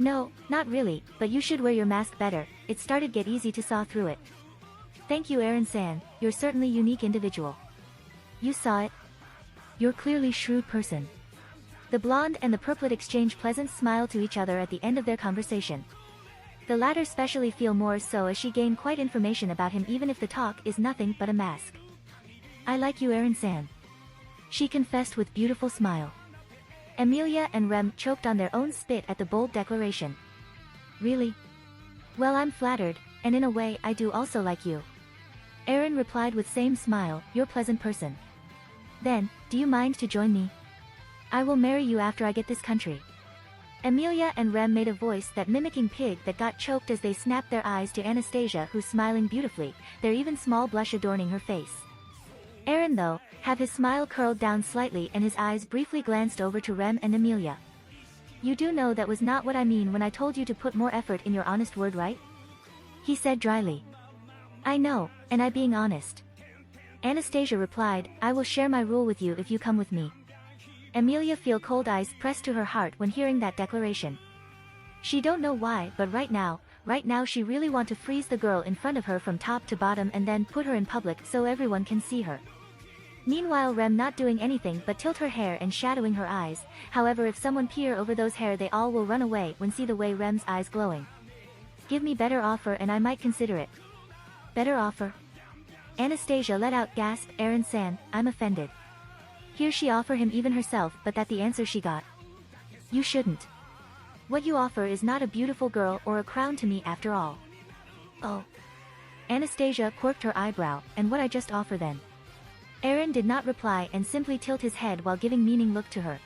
No, not really, but you should wear your mask better, it started get easy to saw through it. Thank you Eren-san, you're certainly unique individual. You saw it? You're clearly shrewd person. The blonde and the purplet exchange pleasant smile to each other at the end of their conversation. The latter specially feel more so as she gained quite information about him even if the talk is nothing but a mask. I like you Eren-san. She confessed with beautiful smile. Emilia and Rem choked on their own spit at the bold declaration. Really? Well I'm flattered, and in a way I do also like you. Eren replied with same smile, you're pleasant person. Then, do you mind to join me? I will marry you after I get this country. Emilia and Rem made a voice that mimicking pig that got choked as they snapped their eyes to Anastasia who's smiling beautifully, their even small blush adorning her face. Eren though, have his smile curled down slightly and his eyes briefly glanced over to Rem and Emilia. You do know that was not what I mean when I told you to put more effort in your honest word, right? He said dryly. I know, and I being honest. Anastasia replied, I will share my rule with you if you come with me. Emilia feel cold ice pressed to her heart when hearing that declaration. She don't know why, but right now she really want to freeze the girl in front of her from top to bottom and then put her in public so everyone can see her. Meanwhile Rem not doing anything but tilt her hair and shadowing her eyes, however if someone peer over those hair they all will run away when see the way Rem's eyes glowing. Give me better offer and I might consider it. Better offer? Anastasia let out gasp, Aaron-san, I'm offended. Here she offer him even herself but that the answer she got. You shouldn't. What you offer is not a beautiful girl or a crown to me after all. Oh. Anastasia quirked her eyebrow, and what I just offer then? Aaron did not reply and simply tilt his head while giving meaning look to her.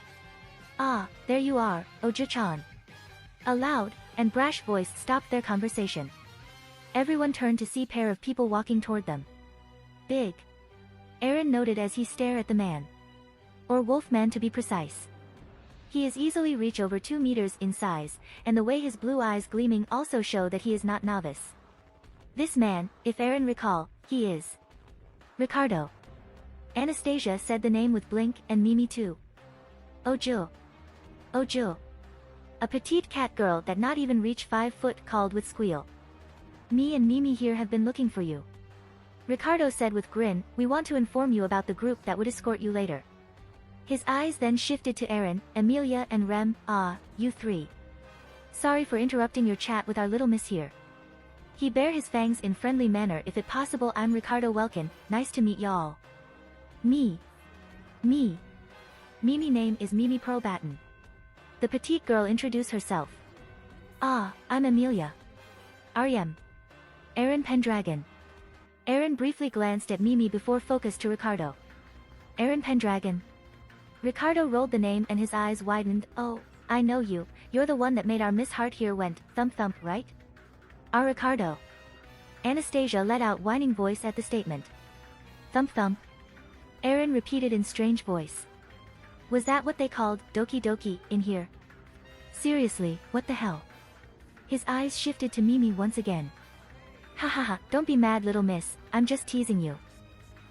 Ah, there you are, Oja-chan. A loud and brash voice stopped their conversation. Everyone turned to see pair of people walking toward them. Big. Aaron noted as he stared at the man. Or wolfman to be precise. He is easily reach over 2 meters in size, and the way his blue eyes gleaming also show that he is not novice. This man, if Aaron recall, he is Ricardo. Anastasia said the name with blink and Mimi too. Ojo. Ojo. A petite cat girl that not even reach 5 foot called with squeal. Me and Mimi here have been looking for you. Ricardo said with grin, we want to inform you about the group that would escort you later. His eyes then shifted to Aaron, Emilia and Rem, ah, you three. Sorry for interrupting your chat with our little miss here. He bare his fangs in friendly manner if it possible I'm Ricardo Welkin, nice to meet y'all. Me. Mimi name is Mimi Pearlbatten. The petite girl introduced herself. Ah, I'm Emilia. Aryem. Aaron Pendragon. Aaron briefly glanced at Mimi before focused to Ricardo. Aaron Pendragon. Ricardo rolled the name and his eyes widened. Oh, I know you, you're the one that made our Miss Heart here went, thump thump, right? Our Ricardo. Anastasia let out whining voice at the statement. Thump thump. Aaron repeated in strange voice. Was that what they called, Doki Doki, in here? Seriously, what the hell? His eyes shifted to Mimi once again. Ha ha ha, don't be mad little miss, I'm just teasing you.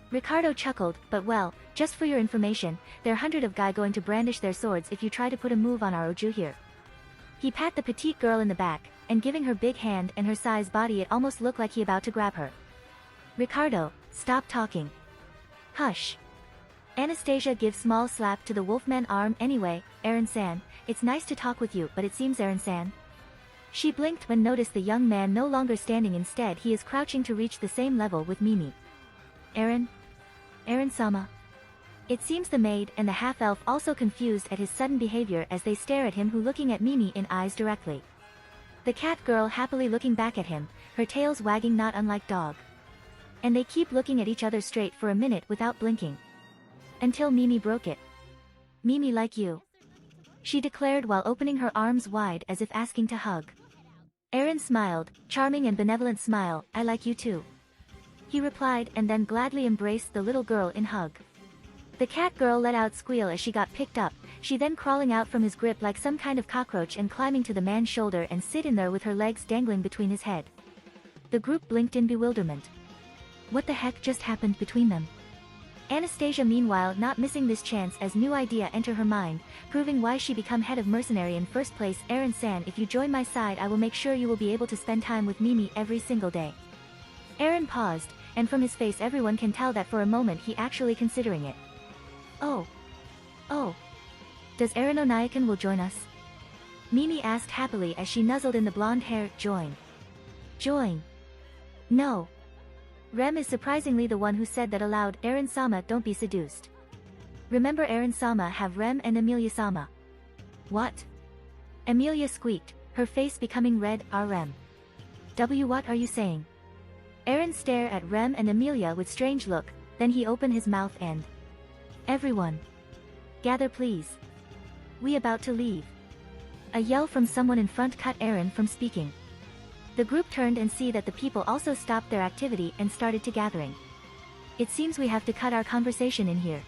Ricardo chuckled, but well, just for your information, there are 100 of guy going to brandish their swords if you try to put a move on our Oju here. He pat the petite girl in the back, and giving her big hand and her size body it almost looked like he about to grab her. Ricardo, stop talking. Hush. Anastasia gives small slap to the wolfman arm anyway, Aaron-san, it's nice to talk with you but it seems Aaron-san. She blinked when noticed the young man no longer standing instead he is crouching to reach the same level with Mimi. Aaron? Aaron-sama. It seems the maid and the half-elf also confused at his sudden behavior as they stare at him who looking at Mimi in eyes directly. The cat girl happily looking back at him, her tails wagging not unlike dog. And they keep looking at each other straight for a minute without blinking. Until Mimi broke it. Mimi like you. She declared while opening her arms wide as if asking to hug. Aaron smiled, charming and benevolent smile, I like you too. He replied and then gladly embraced the little girl in hug. The cat girl let out squeal as she got picked up, she then crawling out from his grip like some kind of cockroach and climbing to the man's shoulder and sit in there with her legs dangling between his head. The group blinked in bewilderment. What the heck just happened between them? Anastasia meanwhile not missing this chance as new idea enter her mind, proving why she become head of mercenary in first place. Aaron-san, if you join my side I will make sure you will be able to spend time with Mimi every single day. Aaron paused, and from his face everyone can tell that for a moment he actually considering it. Oh. Does Aaron Onayakan will join us? Mimi asked happily as she nuzzled in the blonde hair. Join. No. Rem is surprisingly the one who said that aloud. Aaron-sama, don't be seduced. Remember Aaron-sama have Rem and Emilia-sama. What? Emilia squeaked, her face becoming red. Rem. What are you saying? Aaron stared at Rem and Emilia with strange look, then he opened his mouth and... Everyone. Gather please. We about to leave. A yell from someone in front cut Aaron from speaking. The group turned and see that the people also stopped their activity and started to gathering. It seems we have to cut our conversation in here.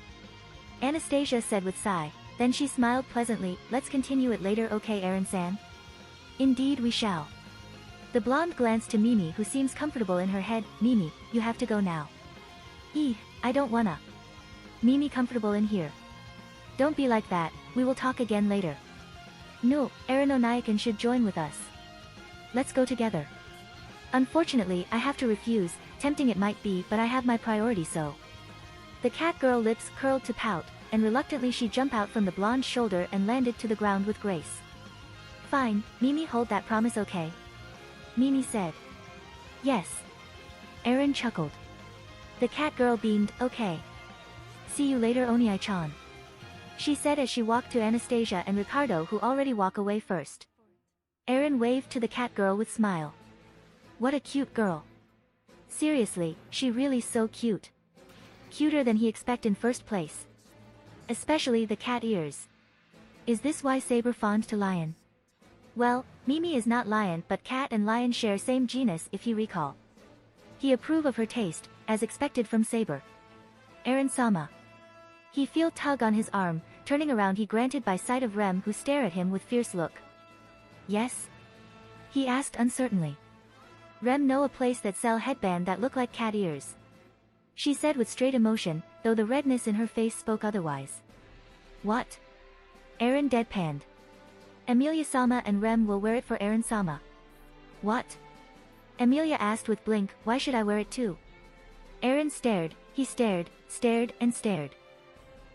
Anastasia said with sigh, then she smiled pleasantly, let's continue it later okay Aaron-san? Indeed we shall. The blonde glanced to Mimi who seems comfortable in her head, Mimi, you have to go now. I don't wanna. Mimi comfortable in here. Don't be like that, we will talk again later. No, Aranonaikan should join with us. Let's go together. Unfortunately, I have to refuse, tempting it might be, but I have my priority so. The cat girl lips curled to pout, and reluctantly she jumped out from the blonde's shoulder and landed to the ground with grace. Fine, Mimi, hold that promise, okay? Mimi said. Yes. Aaron chuckled. The cat girl beamed, okay. See you later, Oniai-chan. She said as she walked to Anastasia and Ricardo, who already walk away first. Aaron waved to the cat girl with smile. What a cute girl. Seriously, she really so cute. Cuter than he expect in first place. Especially the cat ears. Is this why Saber fawned to Lion? Well, Mimi is not lion, but cat and lion share same genus if you recall. He approve of her taste, as expected from Saber. Aaron-sama. He feel tug on his arm, turning around he granted by sight of Rem, who stare at him with fierce look. Yes? He asked uncertainly. Rem know a place that sell headband that look like cat ears. She said with straight emotion, though the redness in her face spoke otherwise. What? Aaron deadpanned. Emilia-sama and Rem will wear it for Aaron-sama. What? Emilia asked with blink, why should I wear it too? Aaron stared, he stared, and stared.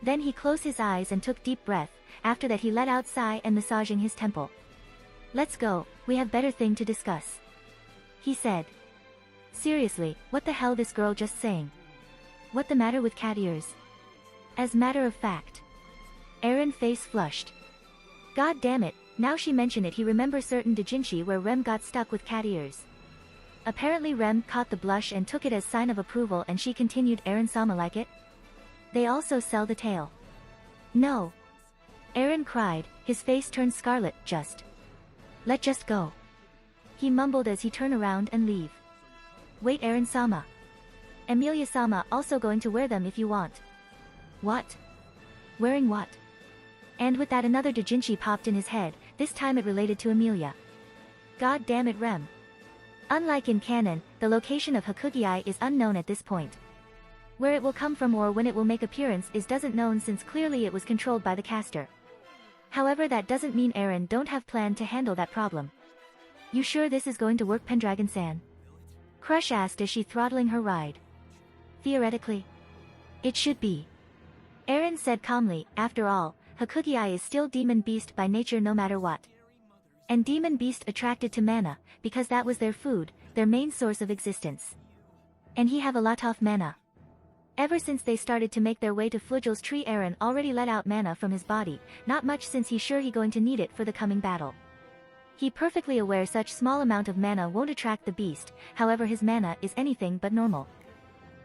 Then he closed his eyes and took deep breath, after that he let out sigh and massaging his temple. Let's go, we have better thing to discuss. He said. Seriously, what the hell this girl just saying? What the matter with cat ears? As matter of fact. Aaron face flushed. God damn it, now she mentioned it he remember certain doujinshi where Rem got stuck with cat ears. Apparently Rem caught the blush and took it as sign of approval and she continued Aaron-sama like it? They also sell the tail. No. Aaron cried, his face turned scarlet, let just go. He mumbled as he turned around and leave. Wait Aaron-sama. Emilia-sama also going to wear them if you want. What? Wearing what? And with that another doujinshi popped in his head, this time it related to Emilia. God damn it Rem. Unlike in canon, the location of Hakugi is unknown at this point. Where it will come from or when it will make appearance is doesn't known since clearly it was controlled by the caster. However that doesn't mean Aaron don't have plan to handle that problem. You sure this is going to work Pendragon-san? Crush asked as she throttling her ride. Theoretically. It should be. Aaron said calmly, after all, Hakugi is still demon beast by nature no matter what. And demon beast attracted to mana, because that was their food, their main source of existence. And he have a lot of mana. Ever since they started to make their way to Flugel's tree Aaron already let out mana from his body, not much since he's sure he going to need it for the coming battle. He perfectly aware such small amount of mana won't attract the beast, however his mana is anything but normal.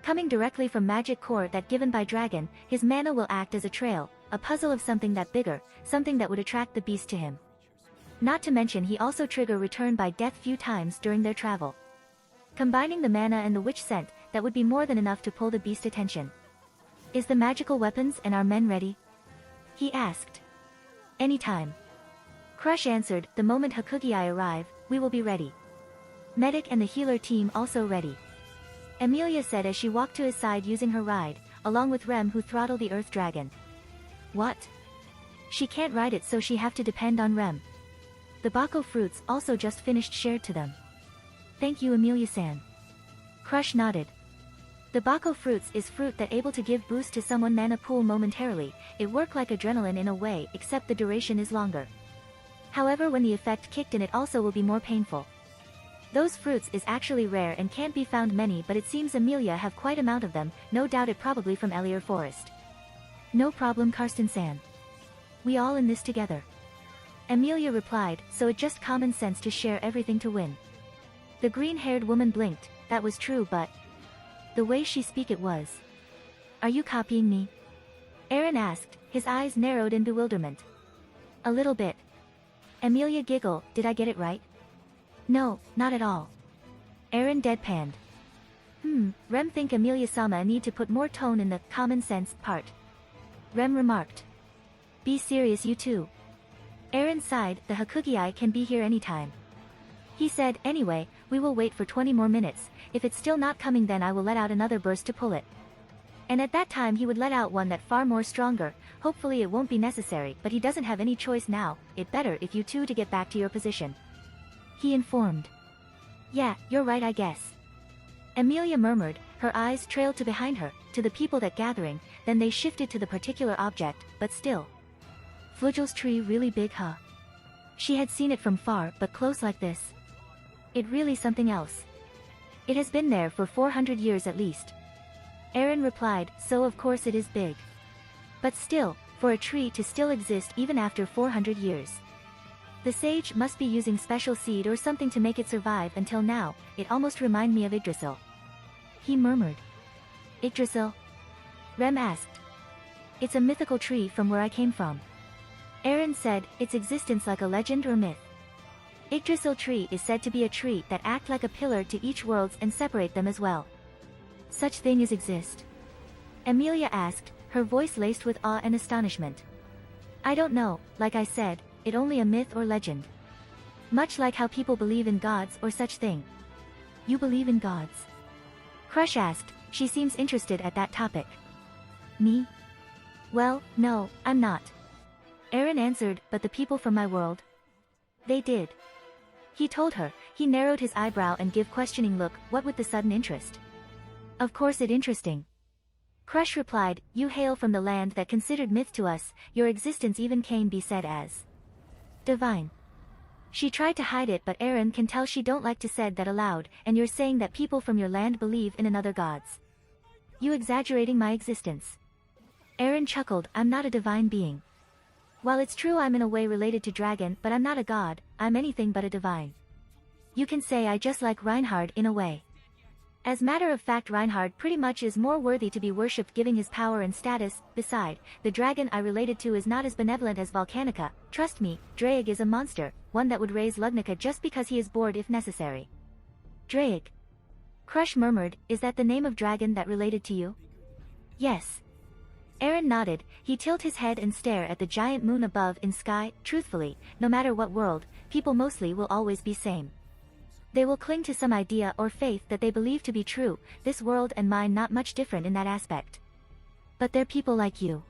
Coming directly from magic core that given by dragon, his mana will act as a trail, a puzzle of something that bigger, something that would attract the beast to him. Not to mention he also trigger return by death few times during their travel. Combining the mana and the witch scent, that would be more than enough to pull the beast attention. Is the magical weapons and our men ready? He asked. Anytime. Crush answered, the moment Hakugi arrive, we will be ready. Medic and the healer team also ready. Emilia said as she walked to his side using her ride, along with Rem who throttle the earth dragon. What? She can't ride it so she have to depend on Rem. The Bako fruits also just finished shared to them. Thank you Emilia-san. Crush nodded. The Bako fruits is fruit that able to give boost to someone mana pool momentarily, it work like adrenaline in a way except the duration is longer. However when the effect kicked in it also will be more painful. Those fruits is actually rare and can't be found many but it seems Emilia have quite amount of them, no doubt it probably from Elier Forest. No problem Karsten-san. We all in this together. Emilia replied, so it just common sense to share everything to win. The green-haired woman blinked, that was true but... the way she speak it was. Are you copying me? Aaron asked, his eyes narrowed in bewilderment. A little bit. Emilia giggled, did I get it right? No, not at all. Aaron deadpanned. Rem think Emilia-sama need to put more tone in the common sense part. Rem remarked. Be serious you too. Aaron sighed, the Hakugi can be here anytime. He said, anyway, we will wait for 20 more minutes, if it's still not coming then I will let out another burst to pull it. And at that time he would let out one that far more stronger. Hopefully it won't be necessary, but he doesn't have any choice now. It better if you two to get back to your position. He informed. Yeah, you're right I guess. Amelia murmured, her eyes trailed to behind her, to the people that gathering, then they shifted to the particular object, but still. Flugel's tree really big huh? She had seen it from far, but close like this. It really something else. It has been there for 400 years at least. Aaron replied, so of course it is big. But still, for a tree to still exist even after 400 years. The sage must be using special seed or something to make it survive until now. It almost remind me of Yggdrasil. He murmured. Yggdrasil? Rem asked. It's a mythical tree from where I came from. Aaron said, its existence like a legend or myth. Yggdrasil tree is said to be a tree that act like a pillar to each worlds and separate them as well. Such thing as exist? Amelia asked, her voice laced with awe and astonishment. I don't know, like I said, it only a myth or legend. Much like how people believe in gods or such thing. You believe in gods? Crush asked, she seems interested at that topic. Me? Well, no, I'm not. Aaron answered, but the people from my world? They did. He told her. He narrowed his eyebrow and gave questioning look, what with the sudden interest? Of course it interesting. Crush replied, you hail from the land that considered myth to us, your existence even can be said as divine. She tried to hide it but Aaron can tell she don't like to said that aloud, and you're saying that people from your land believe in another gods. You exaggerating my existence. Aaron chuckled, I'm not a divine being. While it's true I'm in a way related to dragon, but I'm not a god, I'm anything but a divine. You can say I just like Reinhard in a way. As matter of fact Reinhard pretty much is more worthy to be worshipped giving his power and status. Beside, the dragon I related to is not as benevolent as Volcanica. Trust me, Draig is a monster, one that would raise Lugnica just because he is bored if necessary. Draig. Crush murmured, is that the name of dragon that related to you? Yes. Aaron nodded, he tilted his head and stared at the giant moon above in sky. Truthfully, no matter what world, people mostly will always be same. They will cling to some idea or faith that they believe to be true, this world and mine not much different in that aspect. But they're people like you.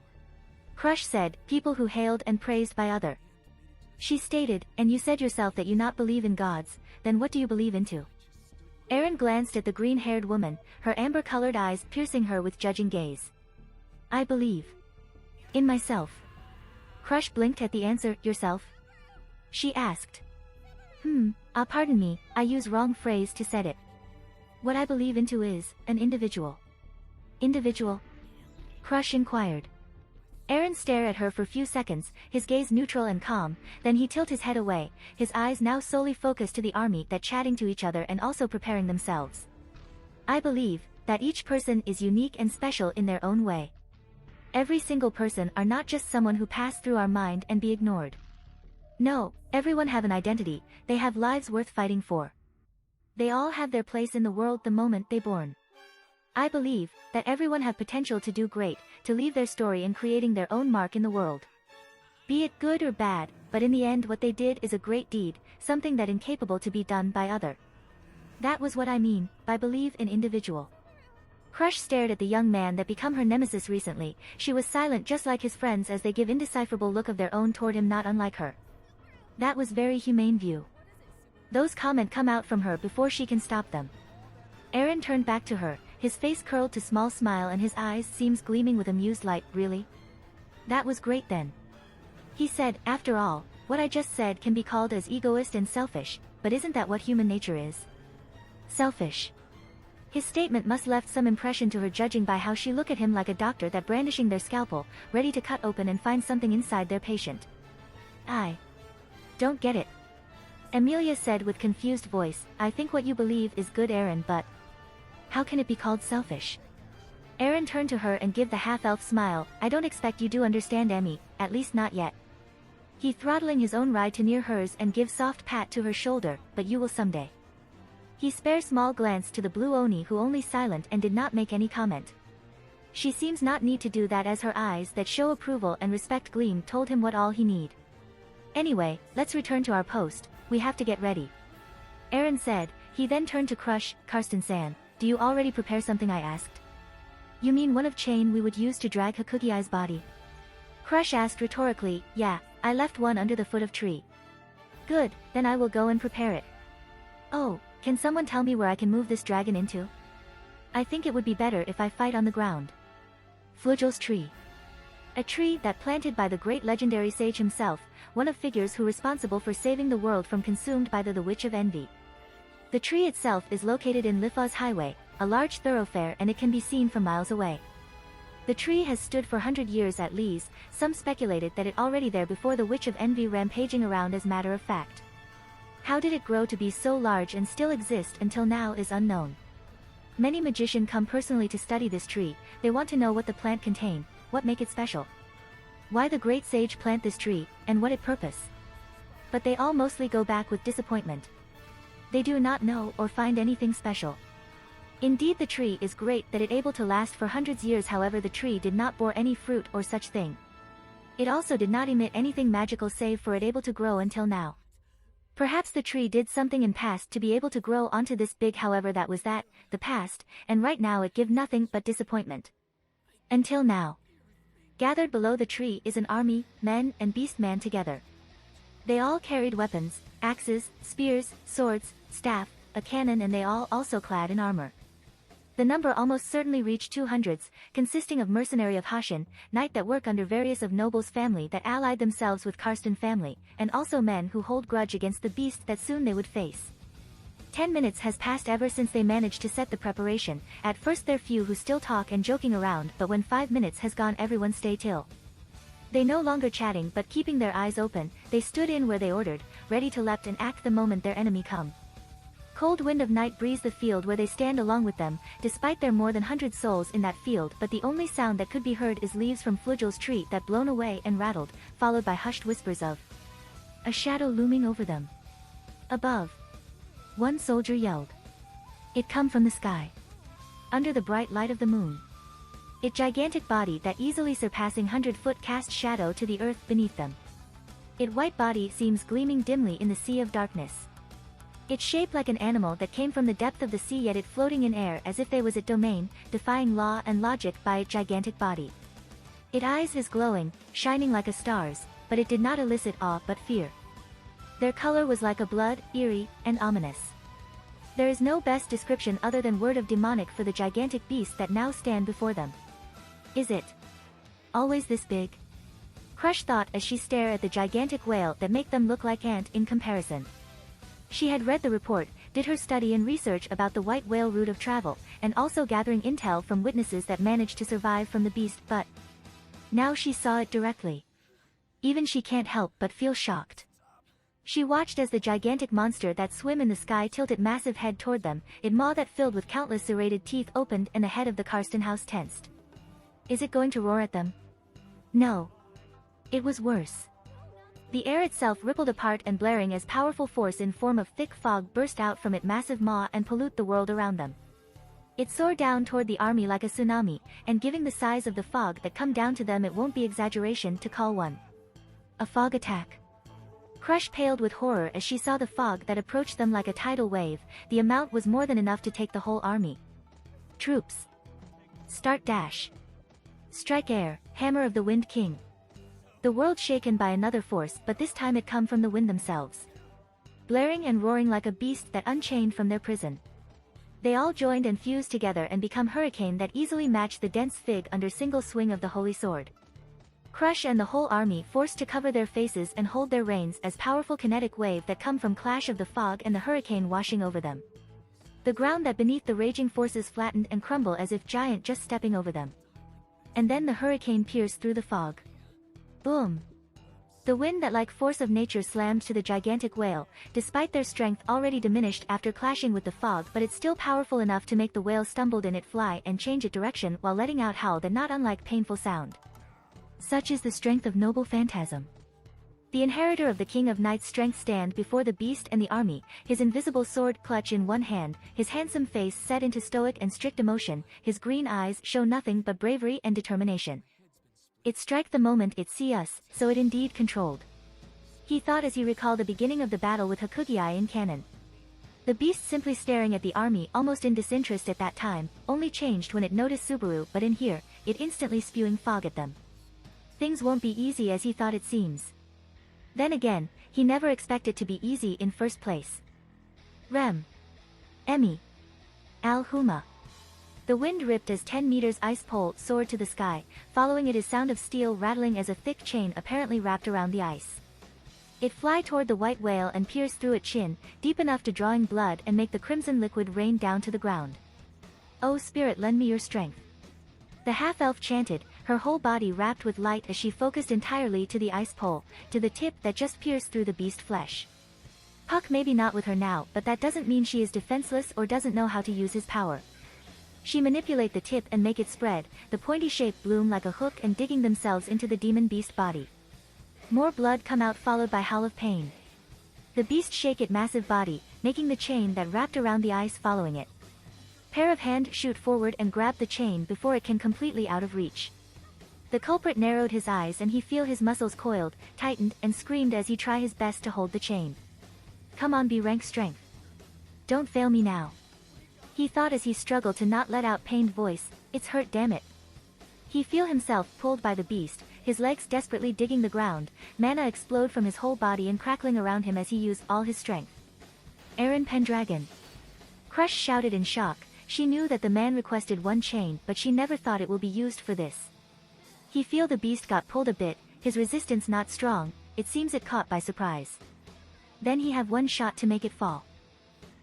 Crush said, people who hailed and praised by other. She stated, and you said yourself that you not believe in gods, then what do you believe into? Aaron glanced at the green-haired woman, her amber-colored eyes piercing her with judging gaze. I believe in myself. Crush blinked at the answer, yourself? She asked. Pardon me, I use wrong phrase to said it. What I believe into is, an individual. Individual? Crush inquired. Aaron stared at her for a few seconds, his gaze neutral and calm, then he tilted his head away, his eyes now solely focused to the army that chatting to each other and also preparing themselves. I believe that each person is unique and special in their own way. Every single person are not just someone who passed through our mind and be ignored. No, everyone have an identity, they have lives worth fighting for. They all have their place in the world the moment they born. I believe that everyone have potential to do great, to leave their story in creating their own mark in the world. Be it good or bad, but in the end what they did is a great deed, something that incapable to be done by other. That was what I mean by believe in individual. Crush stared at the young man that become her nemesis recently. She was silent just like his friends as they give indecipherable look of their own toward him not unlike her. That was very humane view. Those comment come out from her before she can stop them. Aaron turned back to her, his face curled to small smile and his eyes seems gleaming with amused light. Really? That was great then. He said, after all, what I just said can be called as egoist and selfish, but isn't that what human nature is? Selfish. His statement must left some impression to her judging by how she looked at him like a doctor that brandishing their scalpel, ready to cut open and find something inside their patient. I don't get it. Amelia said with confused voice, I think what you believe is good Aaron, but how can it be called selfish? Aaron turned to her and gave the half-elf smile, I don't expect you do understand Emmy, at least not yet. He throttling his own ride to near hers and give soft pat to her shoulder, but you will someday. He spared small glance to the blue Oni who only silent and did not make any comment. She seems not need to do that as her eyes that show approval and respect gleam told him what all he need. Anyway, let's return to our post, we have to get ready. Aaron said, he then turned to Crush, Karsten-san, do you already prepare something I asked? You mean one of chain we would use to drag Hakugiai's body? Crush asked rhetorically. Yeah, I left one under the foot of tree. Good, then I will go and prepare it. Oh, can someone tell me where I can move this dragon into? I think it would be better if I fight on the ground. Flugel's tree. A tree that planted by the great legendary sage himself, one of figures who responsible for saving the world from consumed by the Witch of Envy. The tree itself is located in Lifa's highway, a large thoroughfare, and it can be seen from miles away. The tree has stood for 100 years at least. Some speculated that it already there before the Witch of Envy rampaging around. As matter of fact, how did it grow to be so large and still exist until now is unknown. Many magicians come personally to study this tree. They want to know what the plant contain, what make it special, why the great sage plant this tree, and what it purpose. But they all mostly go back with disappointment. They do not know or find anything special. Indeed, the tree is great that it able to last for hundreds years. However, the tree did not bore any fruit or such thing. It also did not emit anything magical save for it able to grow until now. Perhaps the tree did something in past to be able to grow onto this big. However, that was that, the past, and right now it give nothing but disappointment. Until now. Gathered below the tree is an army, men and beastman together. They all carried weapons, axes, spears, swords, staff, a cannon, and they all also clad in armor. The number almost certainly reached 200s, consisting of mercenary of Hashin, knight that work under various of nobles' family that allied themselves with Karsten family, and also men who hold grudge against the beast that soon they would face. 10 minutes has passed ever since they managed to set the preparation. At first there few who still talk and joking around, but when 5 minutes has gone everyone stay till. They no longer chatting but keeping their eyes open. They stood in where they ordered, ready to leapt and act the moment their enemy come. Cold wind of night breeze the field where they stand along with them, despite there more than 100 souls in that field, but the only sound that could be heard is leaves from Flugel's tree that blown away and rattled, followed by hushed whispers of a shadow looming over them. Above. One soldier yelled. It come from the sky. Under the bright light of the moon. It gigantic body that easily surpassing 100-foot cast shadow to the earth beneath them. It white body seems gleaming dimly in the sea of darkness. It shaped like an animal that came from the depth of the sea, yet it floating in air as if they was it domain, defying law and logic by its gigantic body. It eyes is glowing, shining like a stars, but it did not elicit awe but fear. Their color was like a blood, eerie, and ominous. There is no best description other than word of demonic for the gigantic beast that now stand before them. Is it always this big? Crush thought as she stared at the gigantic whale that make them look like ant in comparison. She had read the report, did her study and research about the white whale route of travel, and also gathering intel from witnesses that managed to survive from the beast, but now she saw it directly. Even she can't help but feel shocked. She watched as the gigantic monster that swim in the sky tilted massive head toward them, its maw that filled with countless serrated teeth opened and the head of the Karsten house tensed. Is it going to roar at them? No. It was worse. The air itself rippled apart and blaring as powerful force in form of thick fog burst out from its massive maw and pollute the world around them. It soared down toward the army like a tsunami, and giving the size of the fog that come down to them, it won't be exaggeration to call one a fog attack. Crush paled with horror as she saw the fog that approached them like a tidal wave. The amount was more than enough to take the whole army. Troops. Start dash. Strike air, hammer of the Wind King. The world shaken by another force, but this time it come from the wind themselves. Blaring and roaring like a beast that unchained from their prison. They all joined and fused together and become hurricane that easily matched the dense fig under single swing of the holy sword. Crush and the whole army forced to cover their faces and hold their reins as powerful kinetic wave that come from clash of the fog and the hurricane washing over them. The ground that beneath the raging forces flattened and crumble as if giant just stepping over them. And then the hurricane pierced through the fog. Boom! The wind that like force of nature slammed to the gigantic whale, despite their strength already diminished after clashing with the fog, but it's still powerful enough to make the whale stumbled in it fly and change its direction while letting out howl that not unlike painful sound. Such is the strength of noble phantasm. The inheritor of the King of Night's strength stand before the beast and the army, his invisible sword clutch in one hand, his handsome face set into stoic and strict emotion, his green eyes show nothing but bravery and determination. It strike the moment it see us, so it indeed controlled. He thought as he recalled the beginning of the battle with Hakugiai in canon. The beast simply staring at the army almost in disinterest at that time, only changed when it noticed Subaru, but in here, it instantly spewing fog at them. Things won't be easy as he thought it seems. Then again, he never expected to be easy in first place. Rem. Emmy. Al-Huma. The wind ripped as 10 meters ice pole soared to the sky, following it is sound of steel rattling as a thick chain apparently wrapped around the ice. It fly toward the white whale and pierce through its chin, deep enough to drawing blood and make the crimson liquid rain down to the ground. "Oh spirit, lend me your strength." The half-elf chanted, her whole body wrapped with light as she focused entirely to the ice pole, to the tip that just pierced through the beast flesh. Puck maybe not with her now, but that doesn't mean she is defenseless or doesn't know how to use his power. She manipulate the tip and make it spread, the pointy shape bloom like a hook and digging themselves into the demon beast body. More blood come out followed by howl of pain. The beast shake its massive body, making the chain that wrapped around the ice following it. Pair of hand shoot forward and grab the chain before it can completely out of reach. The culprit narrowed his eyes and he feel his muscles coiled, tightened and screamed as he try his best to hold the chain. "Come on, be rank strength. Don't fail me now." He thought as he struggled to not let out pained voice, "It's hurt, damn it." He feel himself pulled by the beast, his legs desperately digging the ground, mana explode from his whole body and crackling around him as he used all his strength. "Aaron Pendragon." Crush shouted in shock, she knew that the man requested one chain but she never thought it will be used for this. He feel the beast got pulled a bit, his resistance not strong, it seems it caught by surprise. Then he have one shot to make it fall.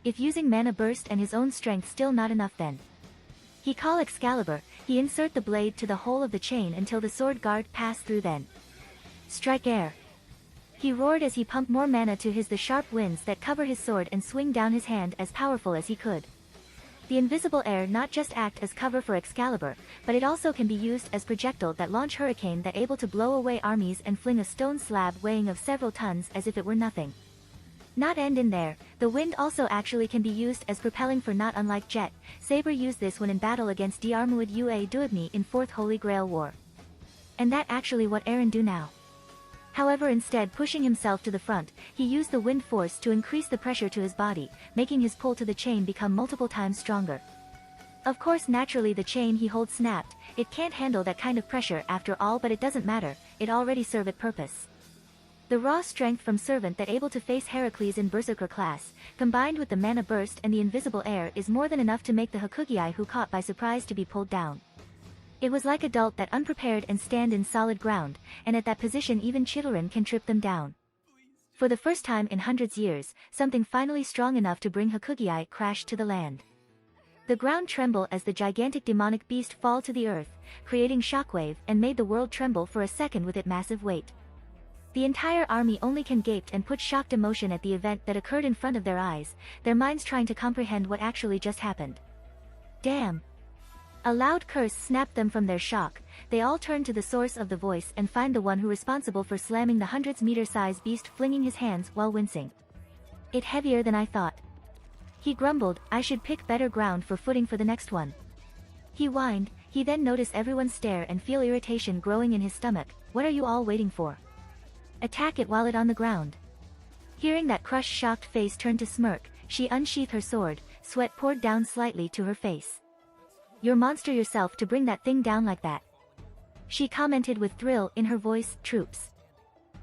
If using mana burst and his own strength still not enough then. He call Excalibur, he insert the blade to the hole of the chain until the sword guard pass through then. "Strike air." He roared as he pumped more mana to the sharp winds that cover his sword and swing down his hand as powerful as he could. The invisible air not just act as cover for Excalibur, but it also can be used as projectile that launch hurricane that able to blow away armies and fling a stone slab weighing of several tons as if it were nothing. Not end in there, the wind also actually can be used as propelling for not unlike jet. Saber used this when in battle against Diarmuid Ua Duibni in 4th Holy Grail War. And that actually what Aaron do now. However, instead pushing himself to the front, he used the wind force to increase the pressure to his body, making his pull to the chain become multiple times stronger. Of course naturally the chain he holds snapped, it can't handle that kind of pressure after all, but it doesn't matter, it already served its purpose. The raw strength from Servant that able to face Heracles in Berserker class, combined with the mana burst and the invisible air is more than enough to make the Hakugiai who caught by surprise to be pulled down. It was like adult that unprepared and stand in solid ground, and at that position even children can trip them down. For the first time in hundreds years, something finally strong enough to bring Hakugiai crashed to the land. The ground tremble as the gigantic demonic beast fall to the earth, creating shockwave and made the world tremble for a second with its massive weight. The entire army only can gaped and put shocked emotion at the event that occurred in front of their eyes, their minds trying to comprehend what actually just happened. Damn! A loud curse snapped them from their shock, they all turn to the source of the voice and find the one who responsible for slamming the hundreds-meter-sized beast flinging his hands while wincing. "It heavier than I thought." He grumbled, "I should pick better ground for footing for the next one." He whined, he then noticed everyone stare and feel irritation growing in his stomach. "What are you all waiting for? Attack it while it on the ground." Hearing that Crush's shocked face turn to smirk, she unsheathed her sword, sweat poured down slightly to her face. "You're monster yourself to bring that thing down like that." She commented with thrill in her voice, "Troops.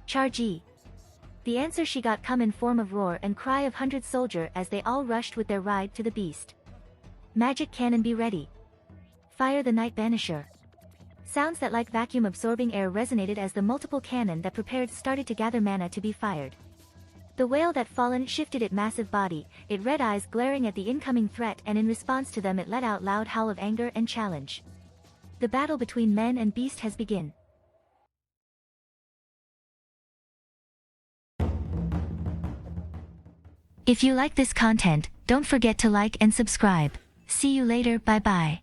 Charge!" The answer she got come in form of roar and cry of 100 soldier as they all rushed with their ride to the beast. "Magic cannon be ready. Fire the Night Banisher." Sounds that like vacuum-absorbing air resonated as the multiple cannon that prepared started to gather mana to be fired. The whale that fallen shifted its massive body, its red eyes glaring at the incoming threat, and in response to them it let out loud howl of anger and challenge. The battle between men and beast has begun. If you like this content, don't forget to like and subscribe. See you later, bye bye.